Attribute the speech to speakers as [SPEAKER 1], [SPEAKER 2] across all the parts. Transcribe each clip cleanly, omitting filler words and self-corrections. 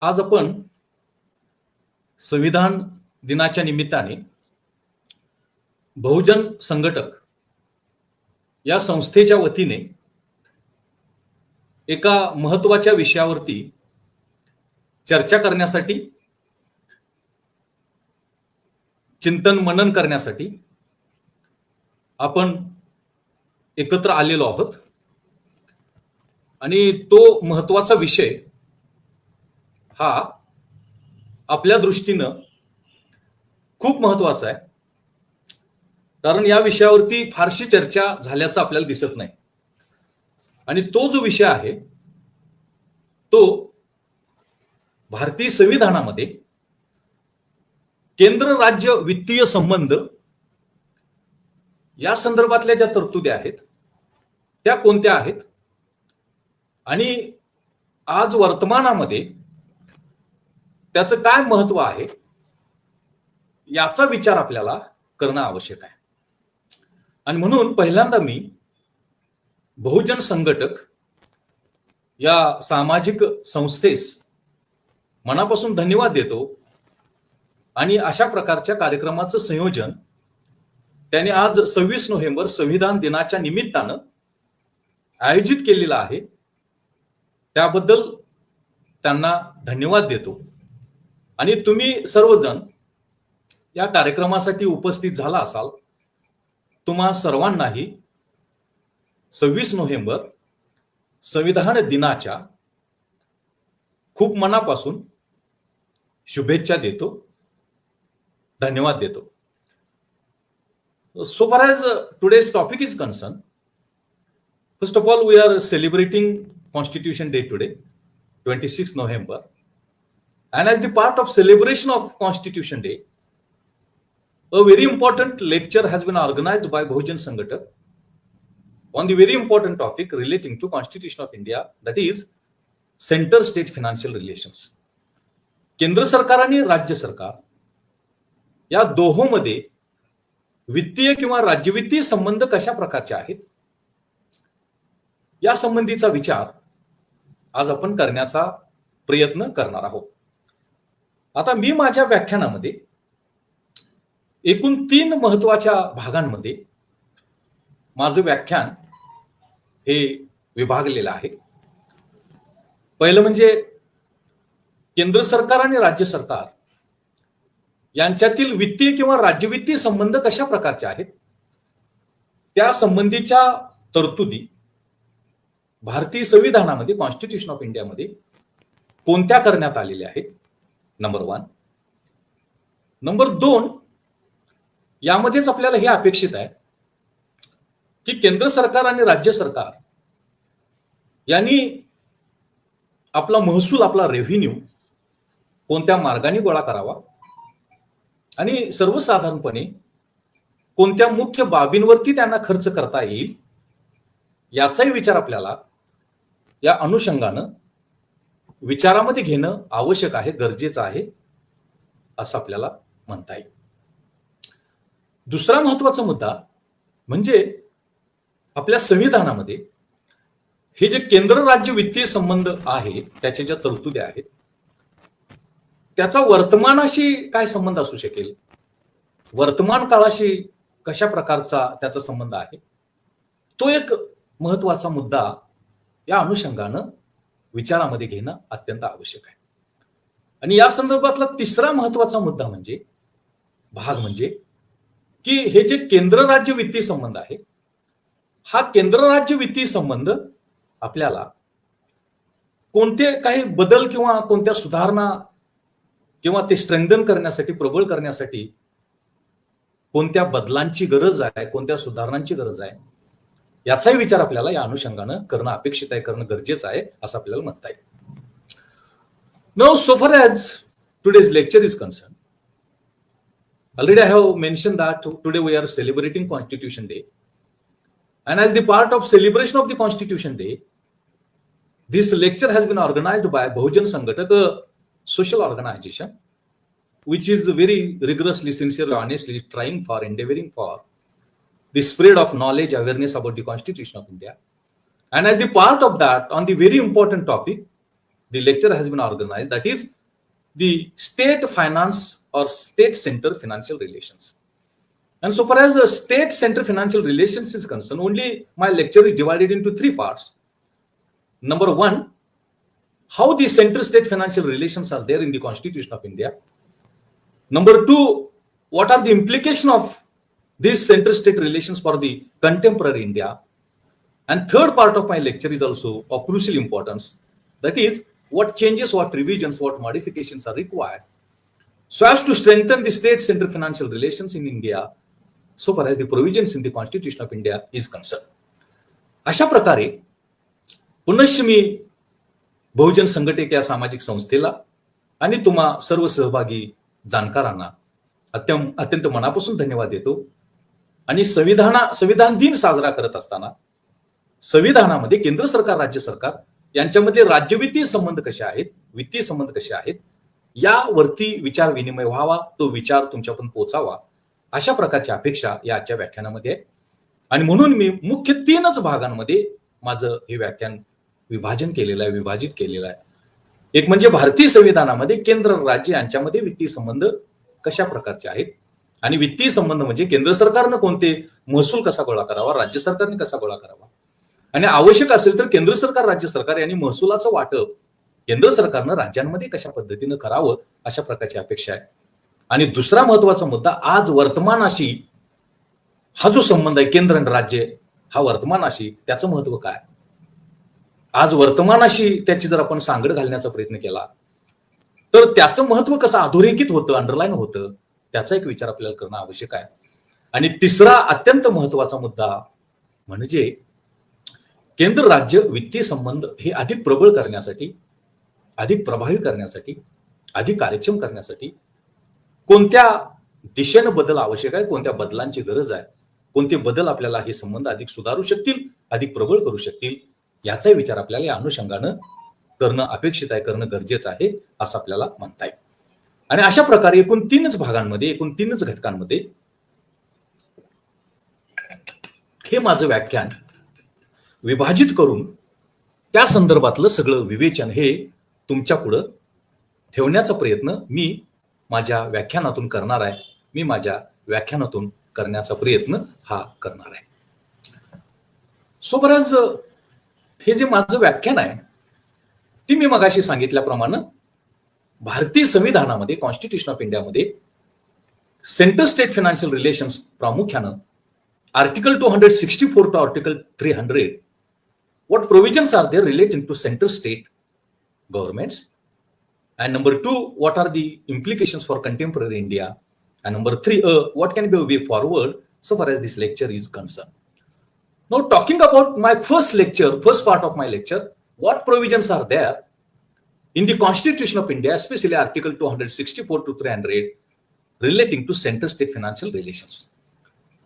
[SPEAKER 1] आज आपण संविधान दिनाच्या निमित्ताने बहुजन संघटक या संस्थेच्या वतीने एका महत्त्वाच्या विषयावरती चर्चा करण्यासाठी, चिंतन मनन करण्यासाठी आपण एकत्र आलेलो आहोत. आणि तो महत्त्वाचा विषय हा आपल्या दृष्टीनं खूप महत्त्वाचा आहे, कारण या विषयावरती फारशी चर्चा झाल्याचं आपल्याला दिसत नाही. आणि तो जो विषय आहे तो भारतीय संविधानामध्ये केंद्र राज्य वित्तीय संबंध या संदर्भातल्या ज्या तरतुदी आहेत त्या कोणत्या आहेत आणि आज वर्तमानामध्ये त्याचं काय महत्व आहे याचा विचार आपल्याला करणं आवश्यक आहे. आणि म्हणून पहिल्यांदा मी बहुजन संघटक या सामाजिक संस्थेस मनापासून धन्यवाद देतो. आणि अशा प्रकारच्या कार्यक्रमाचं संयोजन त्याने आज 26 नोव्हेंबर संविधान दिनाच्या निमित्तानं आयोजित केलेलं आहे, त्याबद्दल त्यांना धन्यवाद देतो. आणि तुम्ही सर्वजण या कार्यक्रमासाठी उपस्थित झाला असाल, तुम्हा सर्वांनाही 26 नोव्हेंबर संविधान दिनाच्या खूप मनापासून शुभेच्छा देतो, धन्यवाद देतो. So far as today's topic is concerned, first of all, we are celebrating Constitution Day today, 26 November. And as the part of celebration of Constitution Day, a very important lecture has been organized by Bahujan Sangatak on the very important topic relating to Constitution of India, that is center-state financial relations. केंद्र सरकार आणि राज्य सरकार या दोहोंमध्ये वित्तीय किंवा राज्यवित्तीय संबंध कशा प्रकारचे आहेत या संबंधीचा विचार आज आपण करण्याचा प्रयत्न करणार आहोत. आता मी माझ्या व्याख्यानामध्ये एकूण 3 महत्त्वाच्या भागांमध्ये माझं व्याख्यान हे विभागलेलं आहे. पहिलं म्हणजे केंद्र सरकार आणि राज्य सरकार यांच्यातील वित्तीय किंवा राज्यवित्तीय संबंध कशा प्रकारचे आहेत त्या संबंधीच्या तरतुदी भारतीय संविधानामध्ये, कॉन्स्टिट्यूशन ऑफ इंडियामध्ये कोणत्या करण्यात आलेल्या आहेत, नंबर 1. नंबर 2, यामध्येच आपल्याला हे अपेक्षित आहे की केंद्र सरकार आणि राज्य सरकार यांनी आपला महसूल, आपला रेव्हेन्यू कोणत्या मार्गाने गोळा करावा आणि सर्वसाधारणपणे कोणत्या मुख्य बाबींवरती त्यांना खर्च करता येईल याचाही विचार आपल्याला या अनुषंगानं विचारामध्ये घेणं आवश्यक आहे, गरजेचं आहे असं आपल्याला म्हणता येईल. दुसरा महत्त्वाचा मुद्दा म्हणजे आपल्या संविधानामध्ये हे जे केंद्र राज्य वित्तीय संबंध आहे, त्याच्या ज्या तरतुदी आहेत त्याचा वर्तमानाशी काय संबंध असू शकेल, वर्तमान काळाशी कशा प्रकारचा त्याचा संबंध आहे, तो एक महत्त्वाचा मुद्दा या अनुषंगानं विचारामध्ये घेणं अत्यंत आवश्यक आहे. आणि या संदर्भातला तिसरा महत्त्वाचा मुद्दा म्हणजे भाग म्हणजे की हे जे केंद्र राज्य वित्तीय संबंध आहे, हा केंद्र राज्य वित्तीय संबंध आपल्याला कोणते काही बदल किंवा कोणत्या सुधारणा किंवा ते स्ट्रेंथन करण्यासाठी, प्रबळ करण्यासाठी कोणत्या बदलांची गरज आहे, कोणत्या सुधारणांची गरज आहे याचाही विचार आपल्याला या अनुषंगानं करणं अपेक्षित आहे, करणं गरजेचं आहे असं आपल्याला म्हणता येईल. Now, so far as today's lecture is concerned, already I have mentioned that today we are celebrating Constitution Day, and as the part of celebration of the Constitution Day, this lecture has been organized by Bahujan Sangatak, a social organization which is very rigorously, sincerely, honestly trying for, endeavoring for the spread of knowledge, awareness about the Constitution of India. And as the part of that, on the very important topic the lecture has been organized, that is the state finance or state center financial relations. And so far as the state center financial relations is concerned, only my lecture is divided into three parts. Number one, how the center state financial relations are there in the Constitution of India. Number two, what are the implications of these center state relations for the contemporary India. And third part of my lecture is also of crucial importance, that is what changes, what revisions, what modifications are required so as to strengthen the state center financial relations in India so far as the provisions in the Constitution of India is concerned. अशा प्रकारे पुनश्च मी बहुजन संघटक या सामाजिक संस्थेला आणि तुम्हा सर्व सहभागी जाणकारांना अत्यंत मनापासून धन्यवाद देतो. आणि संविधान दिन साजरा करत असताना संविधानामध्ये केंद्र सरकार, राज्य सरकार यांच्यामध्ये राज्यवित्तीय संबंध कसे आहेत, वित्तीय संबंध कसे आहेत, यावरती विचार विनिमय व्हावा, तो विचार तुमच्यापर्यंत पोहोचावा, अशा प्रकारची अपेक्षा या आजच्या व्याख्यानामध्ये आहे. आणि म्हणून मी मुख्य तीनच भागांमध्ये माझं हे व्याख्यान विभाजित केलेलं आहे. एक म्हणजे भारतीय संविधानामध्ये केंद्र राज्य यांच्यामध्ये वित्तीय संबंध कशा प्रकारचे आहेत, आणि वित्तीय संबंध म्हणजे केंद्र सरकारनं कोणते महसूल कसा गोळा करावा, राज्य सरकारने कसा गोळा करावा, आणि आवश्यक असेल तर केंद्र सरकार, राज्य सरकार यांनी महसुलाचं वाटप केंद्र सरकारनं राज्यांमध्ये कशा पद्धतीनं करावं, अशा प्रकारची अपेक्षा आहे. आणि दुसरा महत्वाचा मुद्दा, आज वर्तमानाशी हा जो संबंध आहे केंद्र आणि राज्य, हा वर्तमानाशी त्याचं महत्व काय, आज वर्तमानाशी त्याची जर आपण सांगड घालण्याचा प्रयत्न केला तर त्याचं महत्व कसं अधोरेखित होतं, अंडरलाईन होतं, त्याचा एक विचार आपल्याला करणं आवश्यक आहे. आणि तिसरा अत्यंत महत्वाचा मुद्दा म्हणजे केंद्र राज्य वित्तीय संबंध हे अधिक प्रबळ करण्यासाठी, अधिक प्रभावी करण्यासाठी, अधिक कार्यक्षम करण्यासाठी कोणत्या दिशेने बदल आवश्यक आहे, कोणत्या बदलांची गरज आहे, कोणते बदल आपल्याला हे संबंध अधिक सुधारू शकतील, अधिक प्रबळ करू शकतील, याचा विचार आपल्याला या अनुषंगानं करणं अपेक्षित आहे, करणं गरजेचं आहे असं आपल्याला म्हणता येईल. आणि अशा प्रकारे एकूण तीनच भागांमध्ये, एकूण तीनच घटकांमध्ये हे माझं व्याख्यान विभाजित करून त्या संदर्भातलं सगळं विवेचन हे तुमच्या पुढं ठेवण्याचा प्रयत्न मी माझ्या व्याख्यानातून करणार आहे. मी माझ्या व्याख्यानातून करण्याचा प्रयत्न हा करणार आहे. सो बऱ्याच हे जे माझं व्याख्यान आहे ते मी मगाशी सांगितल्याप्रमाणे भारतीय संविधानामध्ये, कॉन्स्टिट्यूशन ऑफ इंडियामध्ये सेंटर स्टेट फायनान्शियल रिलेशन्स प्रामुख्यानं article 264 to article 300 what provisions are there relating to center state governments, and number 2, what are the implications for contemporary India, and number 3, what can be a way forward so far as this lecture is concerned. Now talking about my first part of my lecture, what provisions are there in the Constitution of India, especially article 264 to 300 relating to center state financial relations.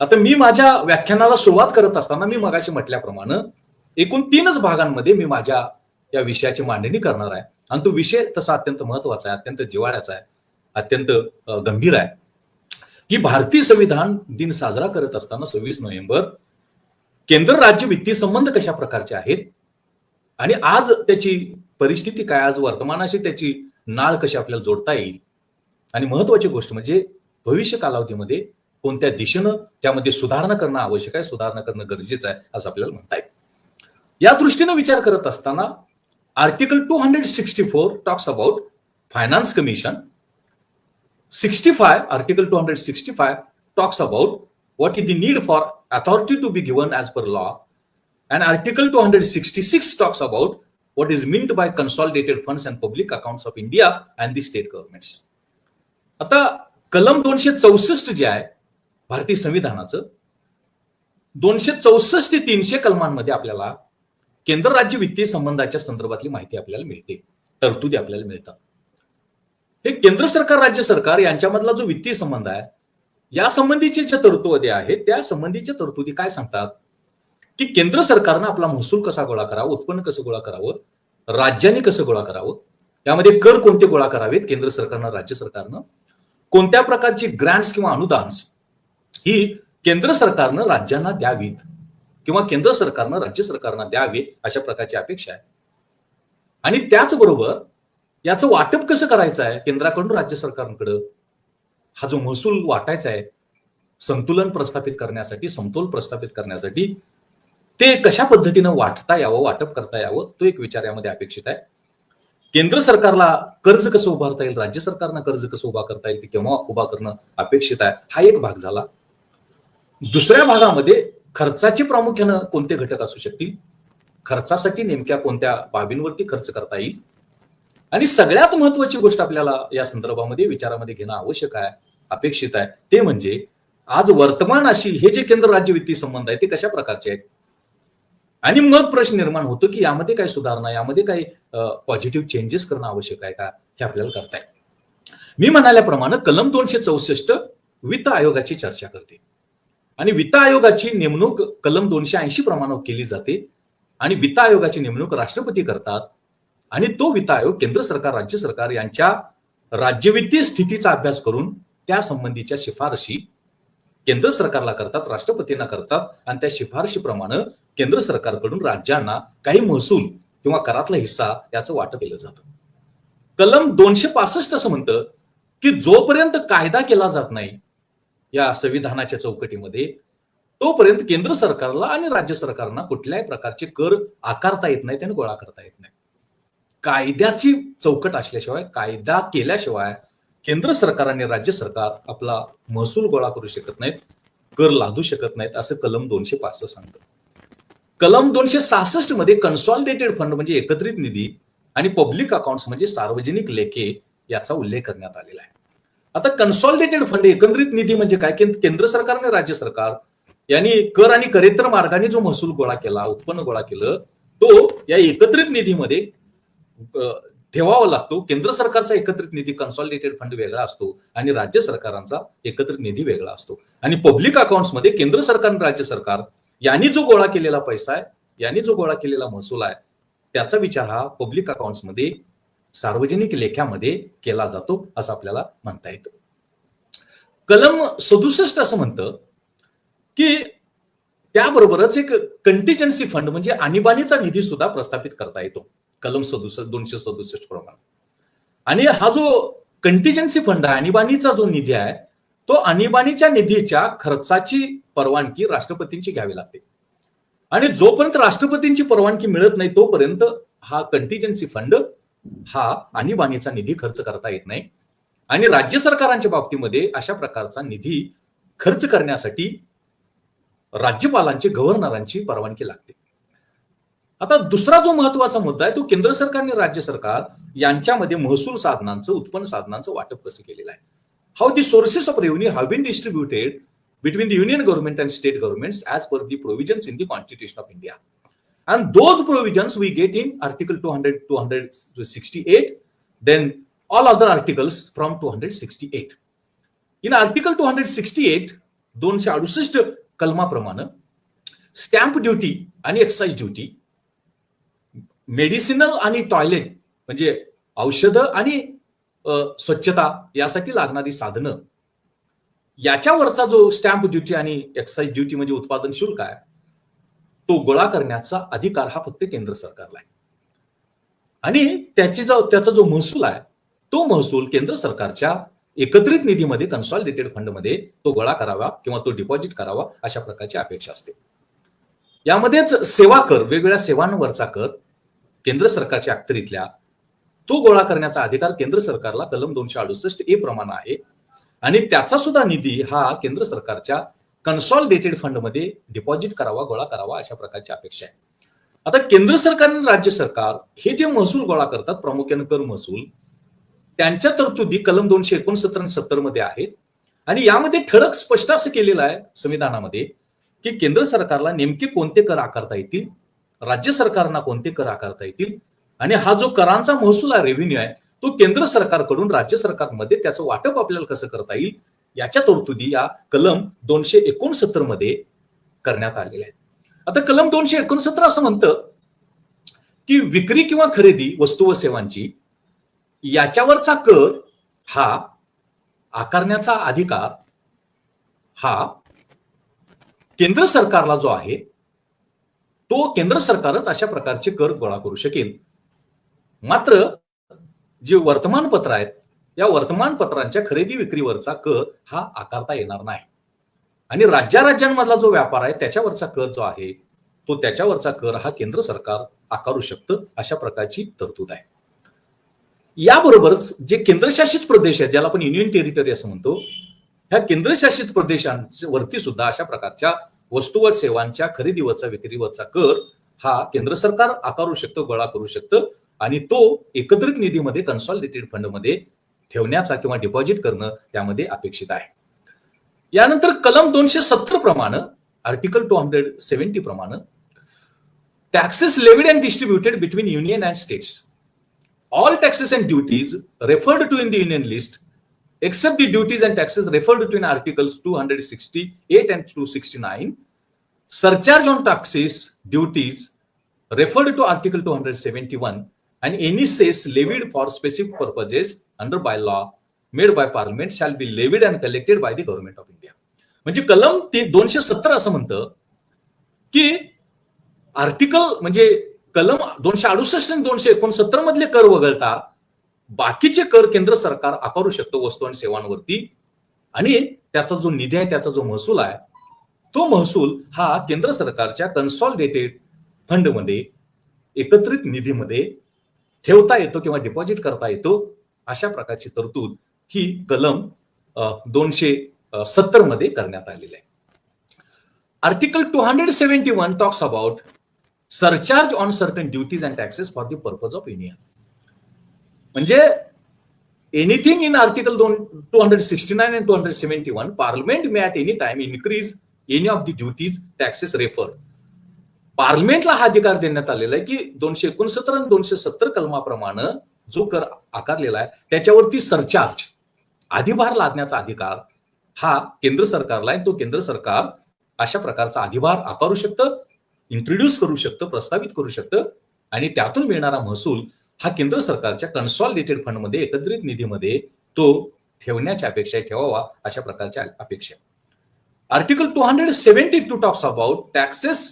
[SPEAKER 1] आता मी माझ्या व्याख्यानाला सुरुवात करत असताना मी मगाशी म्हटल्याप्रमाणे एकूण तीनच भागांमध्ये मी माझ्या या विषयाची मांडणी करणार आहे. आणि तो विषय तसा अत्यंत महत्वाचा आहे, अत्यंत जिव्हाळ्याचा आहे, अत्यंत गंभीर आहे की भारतीय संविधान दिन साजरा करत असताना 26 नोव्हेंबर केंद्र राज्य वित्तीय संबंध कशा प्रकारचे आहेत आणि आज त्याची परिस्थिती काय, आज वर्तमानाशी त्याची नाळ कशी आपल्याला जोडता येईल, आणि महत्वाची गोष्ट म्हणजे भविष्य कालावधीमध्ये कोणत्या दिशेनं त्यामध्ये सुधारणा करणं आवश्यक आहे, सुधारणा करणं गरजेचं आहे असं आपल्याला म्हणता येईल. या दृष्टीने विचार करत असताना article 264 talks about finance commission, 65 article 265 talks about what is the need for authority to be given as per law, and article 266 talks about what is meant by consolidated funds and public accounts of India and the state governments. आता कलम 264 जे आहे भारतीय संविधानाचं, 264 ते 300 कलमांमध्ये आपल्याला केंद्र राज्य वित्तीय संबंधाच्या संदर्भातली माहिती आपल्याला मिळते, तरतुदी आपल्याला मिळतात. हे केंद्र सरकार, राज्य सरकार यांच्यामधला जो वित्तीय संबंध आहे, या संबंधीचे ज्या तरतुदी आहेत त्या संबंधीच्या तरतुदी काय सांगतात की केंद्र सरकारनं आपला महसूल कसा गोळा करावा, उत्पन्न कसं गोळा करावं, राज्यांनी कसं गोळा करावं, यामध्ये कर कोणते गोळा करावेत केंद्र सरकारनं, राज्य सरकारनं, कोणत्या प्रकारची ग्रँट्स किंवा अनुदान्स ही केंद्र सरकारनं राज्यांना द्यावीत किंवा केंद्र सरकारनं राज्य सरकारना द्यावे, अशा प्रकारची अपेक्षा आहे. आणि त्याचबरोबर याचं वाटप कसं करायचं आहे केंद्राकडून राज्य सरकारकडं, हा जो महसूल वाटायचा आहे संतुलन प्रस्थापित करण्यासाठी, समतोल प्रस्थापित करण्यासाठी, ते कशा पद्धतीनं वाटता यावं, वाटप करता यावं, तो एक विचार यामध्ये अपेक्षित आहे. केंद्र सरकारला कर्ज कसं उभारता येईल, राज्य सरकारनं कर्ज कसं उभा करता येईल, ते केव्हा उभा करणं अपेक्षित आहे, हा एक भाग झाला. दुसऱ्या भागामध्ये खर्चाचे प्रामुख्यानं कोणते घटक असू शकतील, खर्चासाठी नेमक्या कोणत्या बाबींवरती खर्च करता येईल, आणि सगळ्यात महत्वाची गोष्ट आपल्याला या संदर्भामध्ये विचारामध्ये घेणं आवश्यक आहे, अपेक्षित आहे, ते म्हणजे आज वर्तमान अशी हे जे केंद्र राज्य वित्तीय संबंध आहे ते कशा प्रकारचे आहेत. आणि मग प्रश्न निर्माण होतो की यामध्ये काय सुधारणा, यामध्ये काही पॉझिटिव्ह चेंजेस करणं आवश्यक आहे का, हे आपल्याला करता येईल. मी म्हणाल्याप्रमाणे कलम 264 वित्त आयोगाची चर्चा करते आणि वित्त आयोगाची नेमणूक कलम 280 प्रमाणे केली जाते आणि वित्त आयोगाची नेमणूक राष्ट्रपती करतात आणि तो वित्त आयोग केंद्र सरकार, राज्य सरकार यांच्या राज्यवित्तीय स्थितीचा अभ्यास करून त्या संबंधीच्या शिफारशी केंद्र सरकारला करतात, राष्ट्रपतींना करतात आणि त्या शिफारशीप्रमाणे केंद्र सरकारकडून राज्यांना काही महसूल किंवा करातला हिस्सा याचं वाटप केलं जातं. कलम 265 असं म्हणतं की जोपर्यंत कायदा केला जात नाही या संविधानाच्या चौकटीमध्ये, तोपर्यंत केंद्र सरकारला आणि राज्य सरकारला कुठल्याही प्रकारचे कर आकारता येत नाही, त्याने गोळा करता येत नाही. कायद्याची चौकट असल्याशिवाय, कायदा केल्याशिवाय केंद्र सरकार आणि राज्य सरकार आपला महसूल गोळा करू शकत नाहीत, कर लादू शकत नाहीत, असं कलम 265 सांगतं. कलम 266 मध्ये कन्सॉलिडेटेड फंड म्हणजे एकत्रित निधी आणि पब्लिक अकाउंट्स म्हणजे सार्वजनिक लेखे याचा उल्लेख करण्यात आलेला आहे. आता कन्सॉलिडेटेड फंड, एकत्रित निधी म्हणजे काय, केंद्र सरकार आणि राज्य सरकार यांनी कर आणि करेत्तर मार्गाने जो महसूल गोळा केला, उत्पन्न गोळा केलं, तो या एकत्रित निधीमध्ये ठेवावा लागतो. केंद्र सरकारचा एकत्रित निधी कन्सॉलिडेटेड फंड वेगळा असतो आणि राज्य सरकारांचा एकत्रित निधी वेगळा असतो. आणि पब्लिक अकाउंट्स मध्ये केंद्र सरकार आणि राज्य सरकार यांनी जो गोळा केलेला पैसा आहे, यांनी जो गोळा केलेला महसूल आहे, त्याचा विचार हा पब्लिक अकाउंट्स मध्ये, सार्वजनिक लेख्यामध्ये केला जातो असं आपल्याला म्हणता येतं. कलम 67 असं म्हणतं की त्याबरोबरच एक कंटिजन्सी फंड म्हणजे आणीबाणीचा निधी सुद्धा प्रस्थापित करता येतो कलम 267 प्रमाणे. आणि हा जो कंटिजन्सी फंड आहे, आणीबाणीचा जो निधी आहे, तो आणीबाणीच्या निधीच्या खर्चाची परवानगी राष्ट्रपतींची घ्यावी लागते आणि जोपर्यंत राष्ट्रपतींची परवानगी मिळत नाही तोपर्यंत हा कंटिजन्सी फंड, हा आणीबाणीचा निधी खर्च करता येत नाही. आणि राज्य सरकारांच्या बाबतीमध्ये अशा प्रकारचा निधी खर्च करण्यासाठी राज्यपालांची, गव्हर्नरांची परवानगी लागते. आता दुसरा जो महत्वाचा मुद्दा आहे तो केंद्र सरकार आणि राज्य सरकार यांच्यामध्ये महसूल साधनांचं, उत्पन्न साधनांचं वाटप कसं केलेलं आहे. How the sources of revenue have been distributed between the union government and state governments as per the provisions in the Constitution of India. And those provisions we get in Article 268, then all other articles from 268. In Article 268, 268 कलमाप्रमाणे stamp duty आणि excise duty, medicinal आणि toilet म्हणजे औषधं आणि स्वच्छता यासाठी लागणारी साधनं, याच्यावरचा जो स्टॅम्प ड्युटी आणि एक्साइज ड्युटी म्हणजे उत्पादन शुल्क आहे, तो गोळा करण्याचा अधिकार हा फक्त केंद्र सरकारला आहे. आणि त्याचा जो महसूल आहे तो महसूल केंद्र सरकारच्या एकत्रित निधीमध्ये, कन्सॉलिडेटेड फंडमध्ये तो गोळा करावा किंवा तो डिपॉझिट करावा अशा प्रकारची अपेक्षा असते. यामध्येच सेवा कर, वेगवेगळ्या सेवांवरचा कर केंद्र सरकारच्या अखत्यारीतल्या, तो गोळा करण्याचा अधिकार केंद्र सरकारला कलम 268A प्रमाणे आहे आणि त्याचा सुद्धा निधी हा केंद्र सरकारच्या कन्सॉलिडेटेड फंडमध्ये डिपॉझिट करावा, गोळा करावा अशा प्रकारची अपेक्षा आहे. आता केंद्र सरकार आणि राज्य सरकार हे जे महसूल गोळा करतात, प्रामुख्याने कर महसूल, त्यांच्या तरतुदी कलम 269 आणि 70 मध्ये आहेत. आणि यामध्ये ठळक स्पष्ट असं केलेलं आहे संविधानामध्ये की केंद्र सरकारला नेमके कोणते कर आकारता येतील, राज्य सरकारना कोणते कर आकारता येतील, आणि हा जो करांचा महसूल आहे, रेव्हेन्यू आहे, तो केंद्र सरकारकडून राज्य सरकारमध्ये त्याचं वाटप आपल्याला कसं करता येईल याच्या तरतुदी या कलम 269 मध्ये करण्यात आलेल्या आहेत. आता कलम 269 असं म्हणतं की विक्री किंवा खरेदी वस्तू व सेवांची याच्यावरचा कर हा आकारण्याचा अधिकार हा केंद्र सरकारला जो आहे, तो केंद्र सरकारच अशा प्रकारचे कर गोळा करू शकेल. मात्र जे वर्तमानपत्र आहेत, या वर्तमानपत्रांच्या खरेदी विक्रीवरचा कर हा आकारता येणार नाही. आणि राज्यांमधला जो व्यापार आहे त्याच्यावरचा कर जो आहे तो त्याच्यावरचा कर हा केंद्र सरकार आकारू शकतं, अशा प्रकारची तरतूद आहे. याबरोबरच जे केंद्रशासित प्रदेश आहेत, ज्याला आपण युनियन टेरिटरी असं म्हणतो, ह्या केंद्रशासित प्रदेशांवरती सुद्धा अशा प्रकारच्या वस्तू व सेवांच्या खरेदीवरचा विक्रीवरचा कर हा केंद्र सरकार आकारू शकतं, गोळा करू शकतं आणि तो एकत्रित निधीमध्ये कन्सॉलिडेटेड फंडमध्ये ठेवण्याचा किंवा डिपॉझिट करणं त्यामध्ये अपेक्षित आहे. यानंतर कलम 270 प्रमाणे, आर्टिकल 270 प्रमाणे, taxes levied and distributed between union and states, all taxes and duties referred to in the union list except the duties and taxes referred to in articles 268 and 269, surcharge on taxes, duties referred to article 271, and any cess levied for specific purposes under bylaw made by parliament shall be levied and collected by the government of India. म्हणजे कलम 270 असं म्हणतं की article म्हणजे कलम 268 आणि 269 मधले कर वगळता बाकीचे कर केंद्र सरकार आकारू शकतो वस्तू आणि सेवांवरती, आणि त्याचा जो निधी आहे, त्याचा जो महसूल आहे, तो महसूल हा केंद्र सरकारच्या कन्सॉलिडेटेड फंडमध्ये, एकत्रित निधीमध्ये ठेवता येतो किंवा डिपॉझिट करता येतो. अशा प्रकारची तरतूद ही कलम 270 मध्ये करण्यात आलेली आहे. Article 271 talks about surcharge on certain duties and taxes for the purpose of union. म्हणजे anything in article 269 and 271, parliament may at any time increase any of the duties, taxes referred. पार्लमेंटला हा अधिकार देण्यात आलेला आहे की 269 आणि 270 कलमाप्रमाणे जो कर आकारलेला आहे त्याच्यावरती सरचार्ज, अधिभार लादण्याचा अधिकार हा केंद्र सरकारला आहे. तो केंद्र सरकार अशा प्रकारचा अधिभार आकारू शकतं, इंट्रोड्यूस करू शकतं, प्रस्तावित करू शकतं, आणि त्यातून मिळणारा महसूल हा केंद्र सरकारच्या कन्सॉलिडेटेड फंडमध्ये, एकत्रित निधीमध्ये तो ठेवण्याच्या अपेक्षा, ठेवावा अशा प्रकारच्या अपेक्षा. Article 272 talks about taxes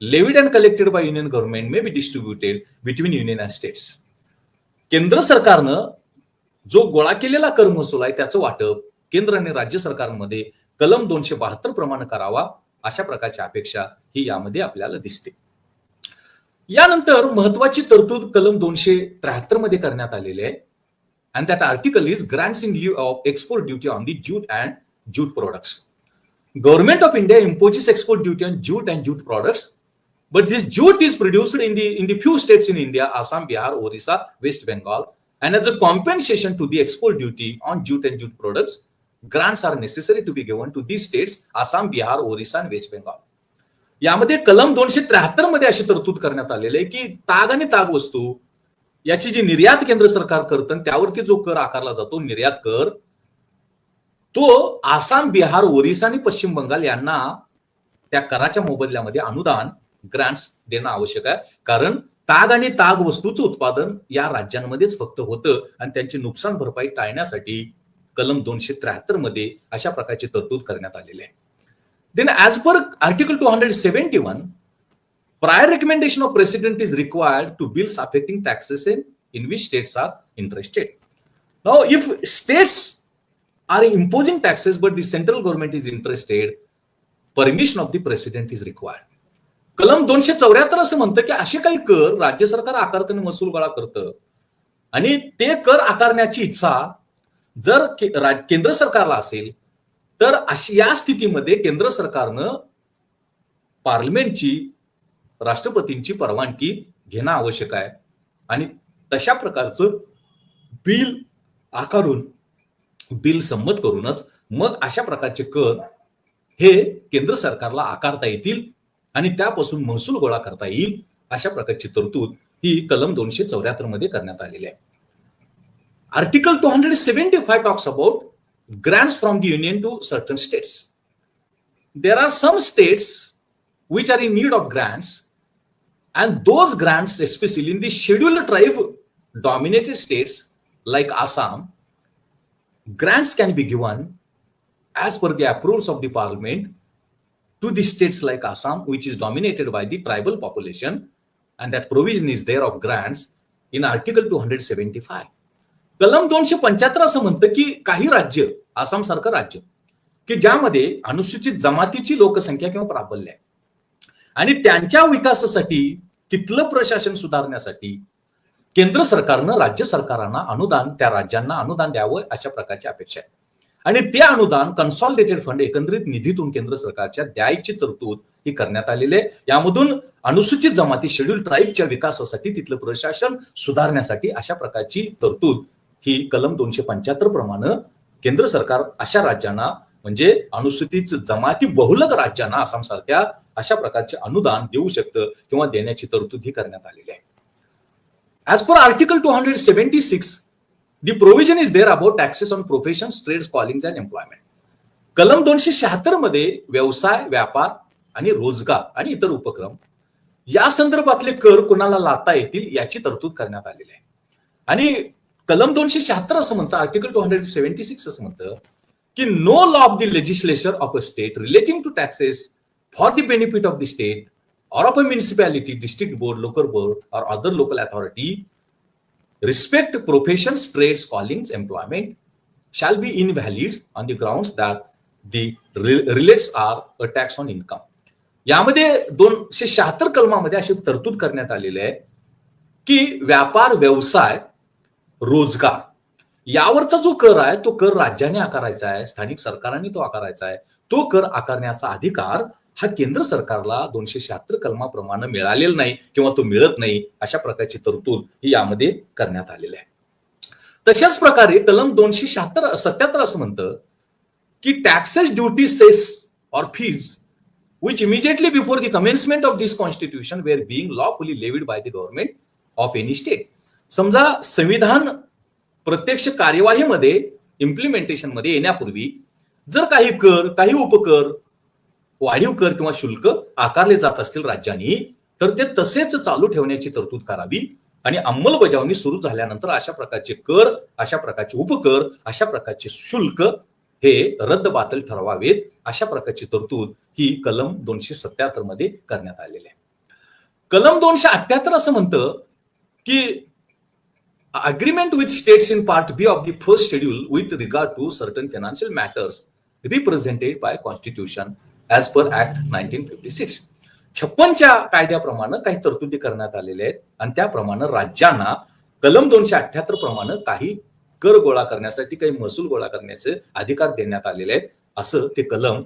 [SPEAKER 1] levied and collected by union government may be distributed between union and states. केंद्र सरकारनं जो गोळा केलेला कर महसूल आहे त्याचं वाटप केंद्र आणि राज्य सरकारमध्ये कलम 272 प्रमाणे करावा, अशा प्रकारची अपेक्षा ही यामध्ये आपल्याला दिसते. यानंतर महत्वाची तरतूद कलम 273 मध्ये करण्यात आलेली आहे, and that article is grants in लिeu of export duty on the jute and jute products. Government of India imposes export duty on jute and jute products, but this jute is produced in the few states in India, Assam, Bihar, Orissa, West Bengal, and as a compensation to the export duty on jute and jute products, grants are necessary to be given to these states, Assam, Bihar, Orissa and West Bengal. यामध्ये कलम 273 मध्ये अशी तरतूद करण्यात आलेली आहे की ताग आणि ताग वस्तू याची जी निर्यात केंद्र सरकार करतं त्यावरती जो कर आकारला जातो, निर्यात कर, तो आसाम, बिहार, ओरिसा आणि पश्चिम बंगाल यांना त्या कराच्या मोबदल्यामध्ये अनुदान, ग्रँट्स देणं आवश्यक आहे. कारण ताग आणि ताग वस्तूचं उत्पादन या राज्यांमध्येच फक्त होतं आणि त्यांची नुकसान भरपाई टाळण्यासाठी कलम 273 मध्ये अशा प्रकारची तरतूद करण्यात आलेली आहे. Then as per article 271, prior recommendation of president is required to bills affecting taxes in which states are interested. Now if states are imposing taxes but the central government is interested, permission of the president is required. कलम 274 असं म्हणतं की असे काही कर राज्य सरकार आकारताना महसूल गोळा करतं आणि ते कर आकारण्याची इच्छा जर केंद्र सरकारला असेल तर या स्थितीमध्ये केंद्र सरकारनं पार्लमेंटची, राष्ट्रपतींची परवानगी घेणं आवश्यक आहे आणि तशा प्रकारचं बिल आकारून, बिल संमत करूनच मग अशा प्रकारचे कर हे केंद्र सरकारला आकारता येतील आणि त्यापासून महसूल गोळा करता येईल, अशा प्रकारची तरतूद ही कलम 274 मध्ये करण्यात आलेली आहे. Article 275 talks about grants from the union to certain states. There are some states which are in need of grants, and those grants, especially in the scheduled tribe dominated states like Assam, grants can be given as per the approvals of the parliament to the states like Assam, which is dominated by the tribal population, and that provision is there of grants in article 275. कलम 275 असं म्हणतं की काही राज्य, आसाम सारखं राज्य, की ज्यामध्ये अनुसूचित जमातीची लोकसंख्या किंवा प्राबल्य आहे आणि त्यांच्या विकासासाठी तिथलं प्रशासन सुधारण्यासाठी केंद्र सरकारनं राज्य सरकारांना अनुदान, त्या राज्यांना अनुदान द्यावं अशा प्रकारची अपेक्षा आहे. आणि ते अनुदान कन्सॉलिडेटेड फंड, एकत्रित निधीतून केंद्र सरकारच्या द्यायची तरतूद ही करण्यात आलेली आहे. यामधून अनुसूचित जमाती, शेड्यूल ट्राईबच्या विकासासाठी, तिथलं प्रशासन सुधारण्यासाठी अशा प्रकारची तरतूद ही कलम 275 प्रमाणे केंद्र सरकार अशा राज्यांना, म्हणजे अनुसूचित जमाती बहुलक राज्यांना, आसाम सारख्या अशा प्रकारचे अनुदान देऊ शकतं किंवा देण्याची तरतूद ही करण्यात आलेली आहे. As per Article 276, the provision is there about taxes on professions, trades, callings and employment. कलम 276 मध्ये व्यवसाय, व्यापार आणि रोजगार आणि इतर उपक्रम या संदर्भातले कर कोणाला लादता येतील याची तरतूद करण्यात आलेली आहे. आणि कलम 276 असं म्हणतं, आर्टिकल 276 असं म्हणतं की no law of the legislature of a state relating to taxes for the benefit of the state or of a municipality, district board, local board, or other local authority, respect professions, trades, callings, employment, shall be invalid on the grounds that the relates are a tax on income. यामध्ये 276 कलमामध्ये अशी तरतूद करण्यात आलेली आहे की व्यापार, व्यवसाय, रोजगार यावरचा जो कर आहे तो कर राज्याने आकारायचा आहे, स्थानिक सरकारांनी तो आकारायचा आहे. तो कर आकारण्याचा अधिकार हा केंद्र सरकारला 276 कलमाप्रमाणे मिळालेला नाही किंवा तो मिळत नाही, अशा प्रकारची तरतूद ही यामध्ये करण्यात आलेली आहे. तशाच प्रकारे कलम 277 असं म्हणतं की taxes, duty, cess or fees which immediately before the commencement of this constitution were being lawfully levied by the government of any state. समजा संविधान प्रत्यक्ष कार्यवाहीमध्ये, इम्प्लिमेंटेशन मध्ये येण्यापूर्वी जर काही कर, काही उपकर, वाढीव कर किंवा शुल्क आकारले जात असतील राज्यांनी, तर ते तसेच चालू ठेवण्याची तरतूद करावी आणि अंमलबजावणी सुरू झाल्यानंतर अशा प्रकारचे कर, अशा प्रकारचे उपकर, अशा प्रकारचे शुल्क हे रद्दबातल ठरवावेत, अशा प्रकारची तरतूद ही कलम 277 मध्ये करण्यात आलेली आहे. कलम 278 असं म्हणतं की agreement with states in part B of the first schedule with regard to certain financial matters represented by constitution as per act 1956. 56च्या कायद्याप्रमाणे काही तरतुदी करण्यात आलेल्या आहेत आणि त्याप्रमाणे राज्यांना कलम 278 प्रमाणे काही कर गोळा करण्यासाठी, काही महसूल गोळा करण्याचे अधिकार देण्यात आलेले आहेत, असं ते कलम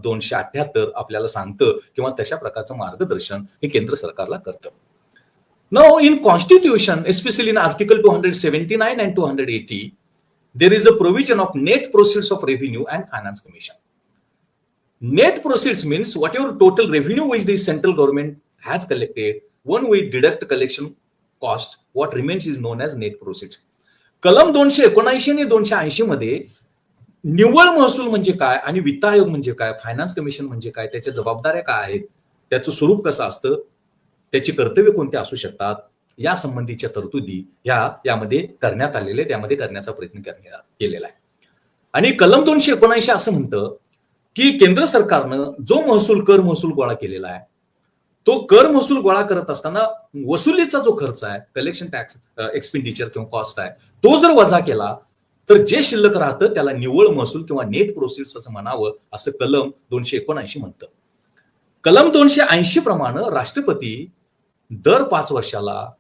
[SPEAKER 1] 278 आपल्याला सांगतं किंवा तशा प्रकारचं मार्गदर्शन हे केंद्र सरकारला करतं. Now in constitution, especially in article 279 and 280, there is a provision of net proceeds of revenue and finance commission. Net proceeds means whatever total revenue which the central government has collected, when we deduct collection cost, what remains is known as net proceeds. कलम 279 आणि 280 मध्ये निव्वळ महसूल म्हणजे काय आणि वित्त आयोग म्हणजे काय, फायनान्स कमिशन म्हणजे काय, त्याच्या जबाबदाऱ्या काय आहेत, त्याचं स्वरूप कसं असतं, त्याची कर्तव्य कोणते असू शकतात, या संबंधीच्या तरतुदी यामध्ये करण्यात आलेले, त्यामध्ये करण्याचा प्रयत्न केलेला आहे. आणि कलम 279 असं म्हणतं की केंद्र सरकारनं जो महसूल, कर महसूल गोळा केलेला आहे, तो कर महसूल गोळा करत असताना वसुलीचा जो खर्च आहे, कलेक्शन टॅक्स एक्सपेंडिचर किंवा कॉस्ट आहे, तो जर वजा केला तर जे शिल्लक राहतं त्याला निव्वळ महसूल किंवा नेट प्रोसेस असं म्हणावं, असं कलम 279 म्हणतं. कलम 280 प्रमाणे राष्ट्रपती दर 5 वर्षाला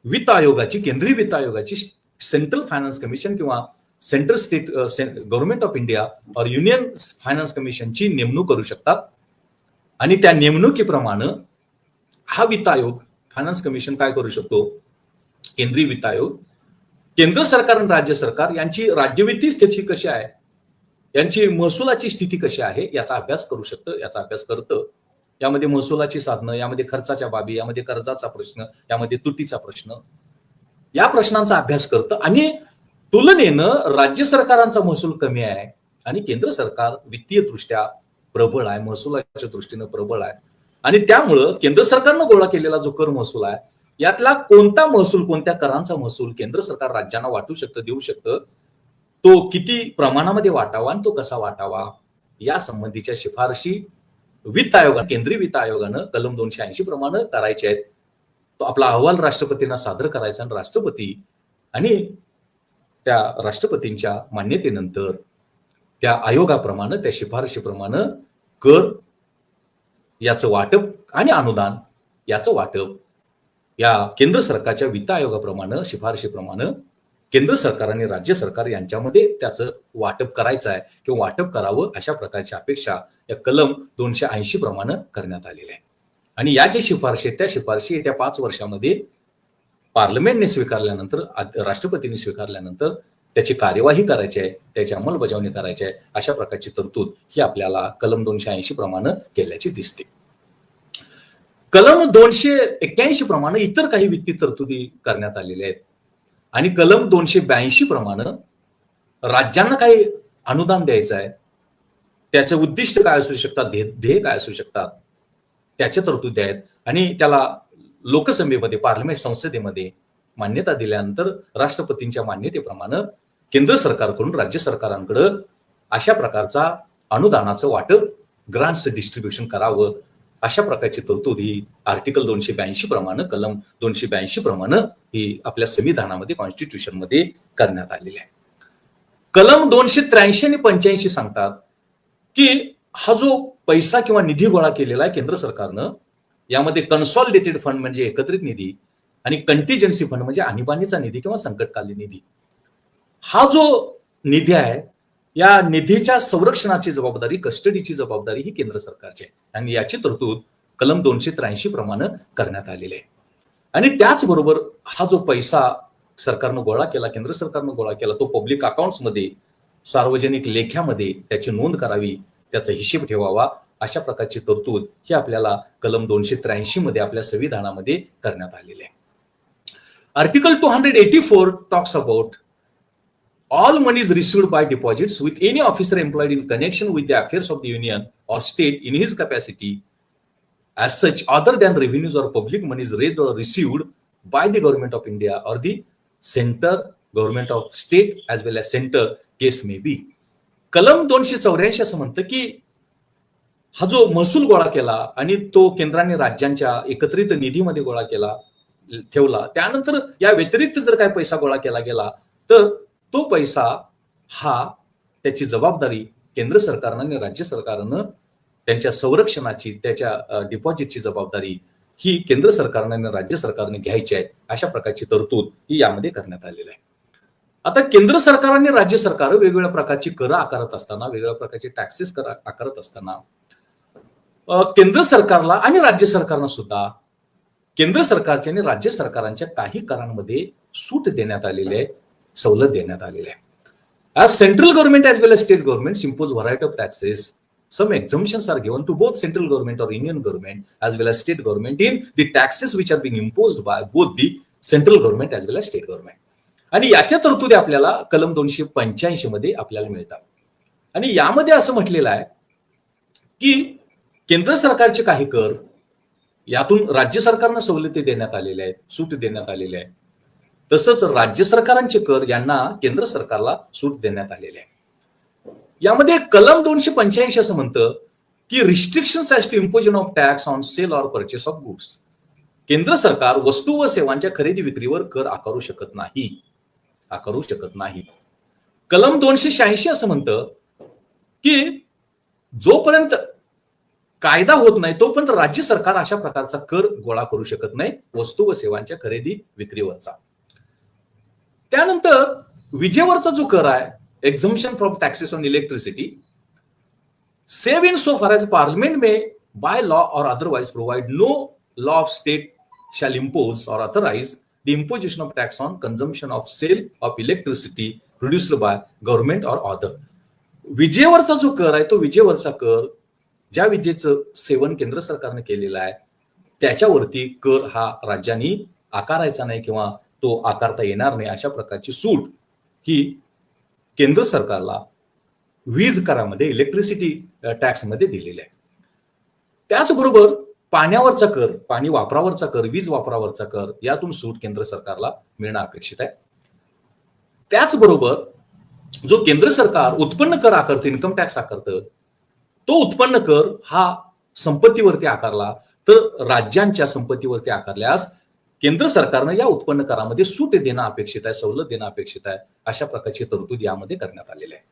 [SPEAKER 1] वित्त आयोगाची, केंद्रीय वित्त आयोगाची, सेंट्रल फायनान्स कमिशन किंवा central state government of India और युनियन फायनान्स कमिशनची नेमणूक करू शकतात. आणि त्या नेमणुकीप्रमाणे हा वित्त आयोग, फायनान्स कमिशन काय करू शकतो, केंद्रीय वित्त आयोग केंद्र सरकार आणि राज्य सरकार यांची राज्यवित्तीय स्थिती कशी आहे, यांची महसुलाची स्थिती कशी आहे याचा अभ्यास करू शकतं, याचा अभ्यास करतं. यामध्ये महसुलाची साधनं, यामध्ये खर्चाच्या बाबी, यामध्ये कर्जाचा प्रश्न, यामध्ये तुटीचा प्रश्न, या प्रश्नांचा अभ्यास करतं. आणि तुलनेनं राज्य सरकारांचा महसूल कमी आहे आणि केंद्र सरकार वित्तीय दृष्ट्या प्रबळ आहे, महसुलाच्या दृष्टीनं प्रबळ आहे, आणि त्यामुळं केंद्र सरकारनं गोळा केलेला जो कर महसूल आहे यातला कोणता महसूल, कोणत्या करांचा महसूल केंद्र सरकार राज्यांना वाटू शकतं, देऊ शकतं, तो किती प्रमाणामध्ये वाटावा आणि तो कसा वाटावा, या संबंधीच्या शिफारशी वित्त आयोगानं, केंद्रीय वित्त आयोगानं कलम 280 प्रमाणे करायचे आहेत. तो आपला अहवाल राष्ट्रपतींना सादर करायचा आणि राष्ट्रपती आणि त्या राष्ट्रपतींच्या मान्यतेनंतर त्या आयोगाप्रमाणे त्या शिफारशीप्रमाणे कर याचं वाटप आणि अनुदान याचं वाटप या केंद्र सरकारच्या वित्त आयोगाप्रमाणे शिफारशीप्रमाणे केंद्र सरकार आणि राज्य सरकार यांच्यामध्ये त्याचं वाटप करायचं आहे किंवा वाटप करावं अशा प्रकारची अपेक्षा या कलम 280 प्रमाणे करण्यात आलेल्या आहे. आणि या ज्या शिफारशी त्या शिफारशी येत्या 5 वर्षामध्ये पार्लमेंटने स्वीकारल्यानंतर राष्ट्रपतींनी स्वीकारल्यानंतर त्याची कार्यवाही करायची आहे, त्याची अंमलबजावणी करायची आहे, अशा प्रकारची तरतूद ही आपल्याला कलम 280 प्रमाणे केल्याची दिसते. कलम 281 प्रमाणे इतर काही वित्तीय तरतुदी करण्यात आलेल्या आहेत आणि कलम 282 प्रमाणे राज्यांना काही अनुदान द्यायचं आहे, त्याचे उद्दिष्ट काय असू शकतात, ध्येय काय असू शकतात, त्याच्या तरतुदी आहेत आणि त्याला लोकसभेमध्ये पार्लमेंट संसदेमध्ये मान्यता दिल्यानंतर राष्ट्रपतींच्या मान्यतेप्रमाणे केंद्र सरकारकडून राज्य सरकारांकडे अशा प्रकारचा अनुदानाचं वाटप ग्रांट्स डिस्ट्रीब्युशन करावं अशा प्रकारची तरतूद ही आर्टिकल 282 प्रमाणे कलम 282 प्रमाणे ही आपल्या संविधानामध्ये कॉन्स्टिट्यूशन मध्ये करण्यात आलेली आहे. कलम 283 आणि 85 सांगतात की हा जो पैसा किंवा निधी गोळा केलेला आहे केंद्र सरकारनं, यामध्ये कन्सॉलिडेटेड फंड म्हणजे एकत्रित निधी आणि कंटिजेन्सी फंड म्हणजे आणीबाणीचा निधी किंवा संकटकालीन निधी, हा जो निधी आहे या निधीच्या संरक्षणाची जबाबदारी, कस्टडीची जबाबदारी ही केंद्र सरकारची आहे आणि याची तरतूद कलम 283 प्रमाणे करण्यात आलेली आहे. आणि त्याचबरोबर हा जो पैसा सरकारनं गोळा केला, केंद्र सरकारनं गोळा केला, तो पब्लिक अकाउंट्समध्ये सार्वजनिक लेख्यामध्ये त्याची नोंद करावी, त्याचा हिशेब ठेवावा अशा प्रकारची तरतूद ही आपल्याला कलम 283 मध्ये आपल्या संविधानामध्ये करण्यात आलेली आहे. Article 284 talks about all monies received by deposits with any officer employed in connection with the affairs of the union or state in his capacity as such other than revenues or public monies raised or received by the government of India or the center government of state as well as center case may be. कलम 284 असं म्हणतं की हा जो महसूल गोळा केला आणि तो केंद्राने राज्यांच्या एकत्रित निधीमध्ये गोळा केला ठेवला, त्यानंतर या व्यतिरिक्त जर काही पैसा गोळा केला गेला तर तो पैसा हा त्याची जबाबदारी केंद्र सरकारनं आणि राज्य सरकारनं त्यांच्या संरक्षणाची, त्याच्या डिपॉझिटची जबाबदारी ही केंद्र सरकारनं आणि राज्य सरकारने घ्यायची आहे अशा प्रकारची तरतूद ही यामध्ये करण्यात आलेली आहे. आता केंद्र सरकार आणि राज्य सरकार वेगवेगळ्या प्रकारची कर आकारत असताना, वेगवेगळ्या प्रकारचे टॅक्सेस आकारत असताना केंद्र सरकारला आणि राज्य सरकारनं सुद्धा केंद्र सरकारच्या आणि राज्य सरकारांच्या काही करांमध्ये सूट देण्यात आलेली आहे, सवलत देण्यात आलेली आहे. As central government as well as state governments impose variety of taxes, some exemptions are given to both central government or union government as well as state government in the taxes which are being imposed by both the central government as well as state government. आणि याच्या तरतुदी आपल्याला कलम 285 मध्ये आपल्याला मिळतात. आणि यामध्ये असं म्हटलेलं आहे की केंद्र सरकारचे काही कर यातून राज्य सरकारना सवलती देण्यात आलेल्या आहेत, सूट देण्यात आलेल्या आहे. तसंच राज्य सरकारांचे कर यांना केंद्र सरकारला सूट देण्यात आलेले आहे. यामध्ये कलम 285 असं म्हणतं की restrictions as to imposition of tax on sale or purchase of goods. केंद्र सरकार वस्तू व सेवांच्या खरेदी विक्रीवर कर आकारू शकत नाही. कलम 286 असं म्हणतं की जोपर्यंत कायदा होत नाही तोपर्यंत राज्य सरकार अशा प्रकारचा कर गोळा करू शकत नाही वस्तू व सेवांच्या खरेदी विक्रीवरचा. त्यानंतर विजेवरचा जो कर आहे, exemption from taxes on electricity, save in so far as parliament may by law or otherwise provide no law of state shall impose or authorise the imposition of tax on consumption of sale of electricity produced by government or other. विजेवरचा जो कर आहे तो विजेवरचा कर, ज्या विजेचं सेवन केंद्र सरकारने केलेलं आहे त्याच्यावरती कर हा राज्यांनी आकारायचा नाही किंवा तो आकारता येणार नाही अशा प्रकारची सूट ही केंद्र सरकारला वीज करामध्ये, इलेक्ट्रिसिटी टॅक्समध्ये दिलेली आहे. त्याचबरोबर पाण्यावरचा कर, पाणी वापरावरचा कर, वीज वापरावरचा कर यातून सूट केंद्र सरकारला मिळणं अपेक्षित आहे. त्याचबरोबर जो केंद्र सरकार उत्पन्न कर आकारतं, इन्कम टॅक्स आकारतं, तो उत्पन्न कर हा संपत्तीवरती आकारला तर राज्यांच्या संपत्तीवरती आकारल्यास केंद्र सरकारनं या उत्पन्न करामध्ये सूट देणं अपेक्षित आहे, सवलत देणं अपेक्षित आहे, अशा प्रकारची तरतूद यामध्ये करण्यात आलेली आहे.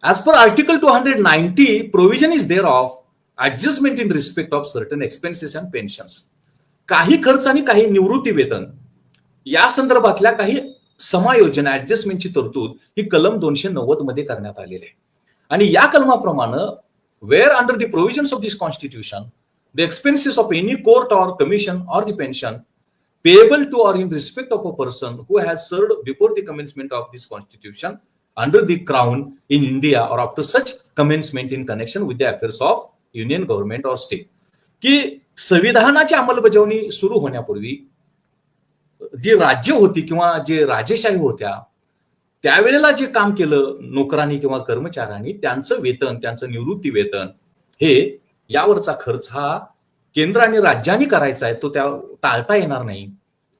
[SPEAKER 1] As per article 290 provision is there of adjustment in respect of certain expenses and pensions. काही खर्च आणि काही निवृत्ती वेतन या संदर्भातल्या काही समायोजन ऍडजस्टमेंटची तरतूद ही कलम 290 मध्ये करण्यात आलेली आहे. आणि या कलमाप्रमाणे where under the provisions of this constitution the expenses of any court or commission or the pension payable to or in respect of a person who has served before the commencement of this constitution under the crown in India or after such commencement in connection with the affairs of union government or state. की संविधानाची अंमलबजावणी सुरू होण्यापूर्वी जी राज्य होती किंवा जे राजेशाही होत्या त्यावेळेला जे काम केलं नोकरांनी किंवा कर्मचाऱ्यांनी त्यांचं वेतन, त्यांचं निवृत्ती वेतन हे यावरचा खर्च हा केंद्र आणि राज्यांनी करायचा आहे, तो त्या टाळता येणार नाही.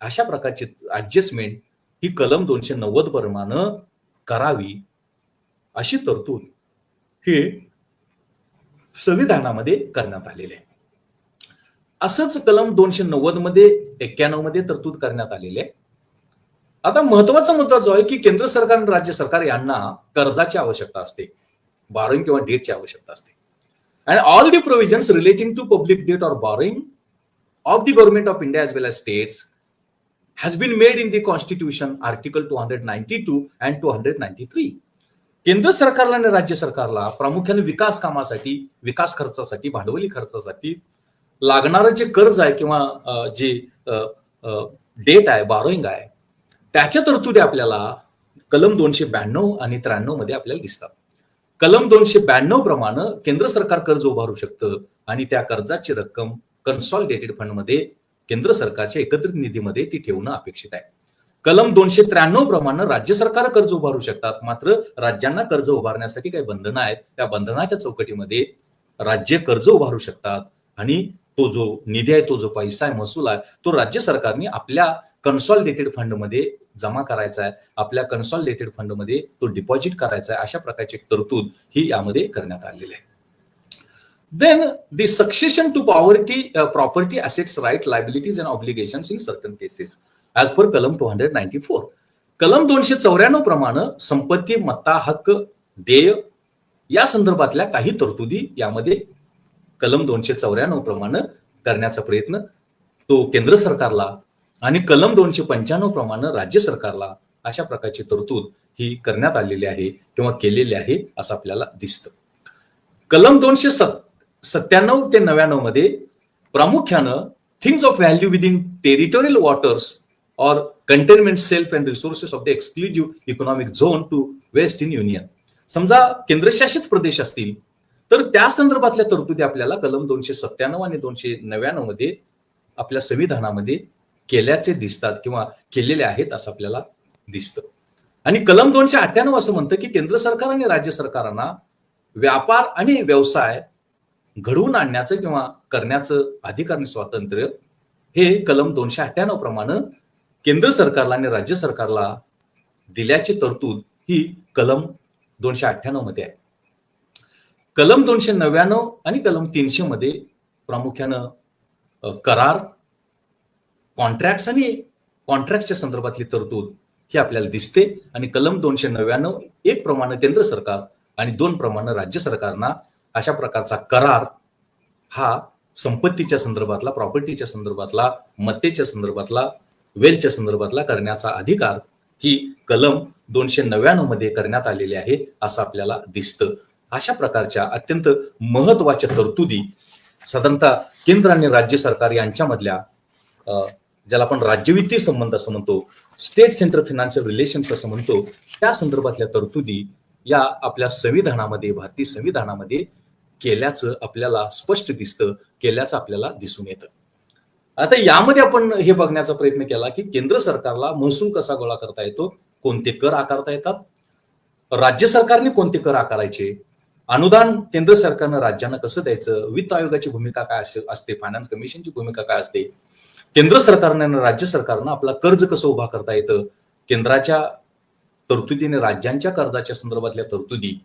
[SPEAKER 1] अशा प्रकारची ऍडजस्टमेंट ही कलम 290 प्रमाणे करावी अशी तरतूद ही संविधानामध्ये करण्यात आलेली आहे. असंच कलम 290 मध्ये 91 मध्ये तरतूद करण्यात आलेली आहे. आता महत्वाचा मुद्दा जो आहे की केंद्र सरकार आणि राज्य सरकार यांना कर्जाची आवश्यकता असते, बॉरोइंग किंवा डेटची आवश्यकता असते. And all the provisions relating to public debt or borrowing of the government of India as well as states has been made in the Constitution, Article 292 and 293. केंद्र सरकारला आणि राज्य सरकारला प्रामुख्याने विकास कामासाठी, विकास खर्चासाठी, भांडवली खर्चासाठी लागणारं जे कर्ज आहे किंवा जे डेट आहे, बॉरोइंग आहे, त्याच्या तरतुदी आपल्याला कलम 292 आणि 93 मध्ये आपल्याला दिसतात. कलम 292 प्रमाणे केंद्र सरकार कर्ज उभारू शकतं आणि त्या कर्जाची रक्कम कन्सॉलिडेटेड फंडमध्ये केंद्र सरकारच्या एकत्रित निधीमध्ये ती ठेवणं अपेक्षित आहे. कलम 293 प्रमाणे राज्य सरकार कर्ज उभारू शकतात, मात्र राज्यांना कर्ज उभारण्यासाठी काही बंधनं आहेत, त्या बंधनाच्या चौकटीमध्ये राज्य कर्ज उभारू शकतात आणि तो जो निधी आहे, तो जो पैसा आहे, महसूल आहे, तो राज्य सरकारने आपल्या कन्सॉलिडेटेड फंडमध्ये जमा करायचा आहे, आपल्या कन्सॉलिडेटेड फंडमध्ये तो डिपॉझिट करायचा आहे. अशा प्रकारची तरतूद ही यामध्ये करण्यात आलेली आहे. Then the succession to property assets right liabilities and obligations in certain cases as per कलम 294. कलम 294 प्रमाणे संपत्ती, मत्ता, हक्क, देय या संदर्भातल्या काही तरतुदी यामध्ये कलम 294 प्रमाणे करण्याचा प्रयत्न तो केंद्र सरकारला आणि कलम 295 प्रमाणे राज्य सरकारला अशा प्रकारची तरतूद ही करण्यात आलेली आहे किंवा केलेली आहे असं आपल्याला दिसतं. कलम 297 ते 99 मध्ये प्रामुख्यानं things of value within territorial waters और continental shelf and resources of the exclusive economic zone to vest in union. समजा केंद्रशासित प्रदेश असतील तर त्या संदर्भातल्या तरतुदी आपल्याला कलम 297 आणि 299 मध्ये आपल्या संविधानामध्ये केल्याचे दिसतात किंवा केलेले आहेत असं आपल्याला दिसतं. आणि कलम 298 असं म्हणतं की केंद्र सरकार आणि राज्य सरकारांना व्यापार आणि व्यवसाय घडवून आणण्याचं किंवा करण्याचं अधिकार आणि स्वातंत्र्य हे कलम 298 प्रमाणे केंद्र सरकारला आणि राज्य सरकारला दिल्याची तरतूद ही कलम 298 मध्ये आहे. कलम 299 आणि कलम 300 मध्ये प्रामुख्यानं करार, कॉन्ट्रॅक्ट्स आणि कॉन्ट्रॅक्टच्या संदर्भातली तरतूद ही आपल्याला दिसते. आणि कलम 299 प्रमाणे केंद्र सरकार आणि 2 प्रमाणे राज्य सरकारना अशा प्रकारचा करार हा संपत्तीच्या संदर्भातला, प्रॉपर्टीच्या संदर्भातला, मत्तेच्या संदर्भातला, वेल्थच्या संदर्भातला करण्याचा अधिकार ही कलम 299 मध्ये करण्यात आलेली आहे असं आपल्याला दिसतं. अशा प्रकारच्या अत्यंत महत्वाच्या तरतुदी साधारणतः केंद्र आणि राज्य सरकार यांच्यामधल्या ज्याला आपण राज्यवित्तीय संबंध असं म्हणतो, स्टेट सेंटर फायनान्शियल रिलेशन्स असं म्हणतो, त्या संदर्भातल्या तरतुदी या आपल्या संविधानामध्ये, भारतीय संविधानामध्ये केल्याचं आपल्याला स्पष्ट दिसतं, केल्याचं आपल्याला दिसून येतं. आता यामध्ये आपण हे बघण्याचा प्रयत्न केला की केंद्र सरकारला महसूल कसा गोळा करता येतो, कोणते कर आकारता येतात, राज्य सरकारने कोणते कर आकारायचे, अनुदान केंद्र सरकारनं राज्यांना कसं द्यायचं, वित्त आयोगाची भूमिका काय असते, फायनान्स कमिशनची भूमिका काय असते, केंद्र सरकारनं आणि राज्य सरकारनं आपला कर्ज कसं उभा करता येतं, केंद्राच्या तरतुदीने राज्यांच्या कर्जाच्या संदर्भातल्या तरतुदी,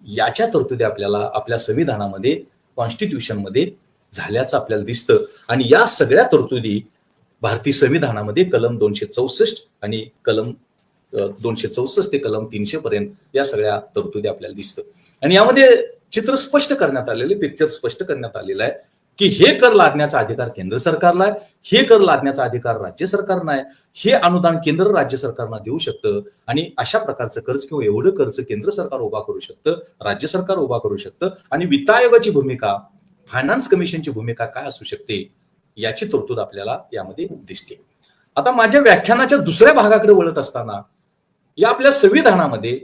[SPEAKER 1] याच्या तरतुदी आपल्याला आपल्या संविधानामध्ये, कॉन्स्टिट्यूशन मध्ये झाल्याचं आपल्याला दिसतं. आणि या सगळ्या तरतुदी भारतीय संविधानामध्ये कलम 264 आणि कलम 264 ते कलम 300 पर्यंत या सगळ्या तरतुदी आपल्याला दिसतं. आणि यामध्ये चित्र स्पष्ट करण्यात आलेले, पिक्चर स्पष्ट करण्यात आलेलं आहे की हे कर लादण्याचा अधिकार केंद्र सरकारला आहे, हे कर लादण्याचा अधिकार राज्य सरकारना आहे, हे अनुदान केंद्र राज्य सरकारना देऊ शकतं आणि अशा प्रकारचं कर्ज किंवा एवढं कर्ज केंद्र सरकार उभा करू शकतं, राज्य सरकार उभा करू शकतं आणि वित्त आयोगाची भूमिका, फायनान्स कमिशनची भूमिका काय असू शकते याची तरतूद आपल्याला यामध्ये दिसते. आता माझ्या व्याख्यानाच्या दुसऱ्या भागाकडे वळत असताना या आपल्या संविधानामध्ये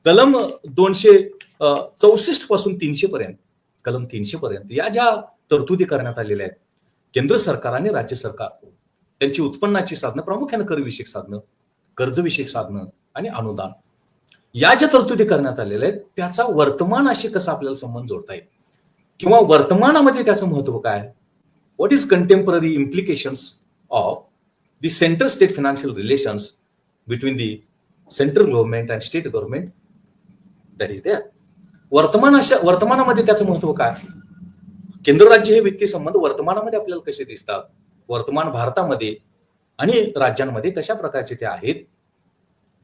[SPEAKER 1] कलम 264 पासून 300 पर्यंत, कलम 300 पर्यंत या ज्या तरतुदी करण्यात आलेल्या आहेत, केंद्र सरकार आणि राज्य सरकार त्यांची उत्पन्नाची साधनं, प्रामुख्याने करविषयक साधनं, कर्जविषयक साधनं आणि अनुदान या ज्या तरतुदी करण्यात आलेल्या आहेत त्याचा वर्तमानाशी कसा आपल्याला संबंध जोडता येईल किंवा वर्तमानामध्ये त्याचं महत्व काय, what is contemporary implications of the central state financial relations between the central government and state government, that is there. वर्तमानामध्ये त्याचं महत्व काय, केंद्र राज्य हे वित्तीय संबंध वर्तमानामध्ये आपल्याला कसे दिसतात, वर्तमान भारतामध्ये आणि राज्यांमध्ये कशा प्रकारचे ते आहेत,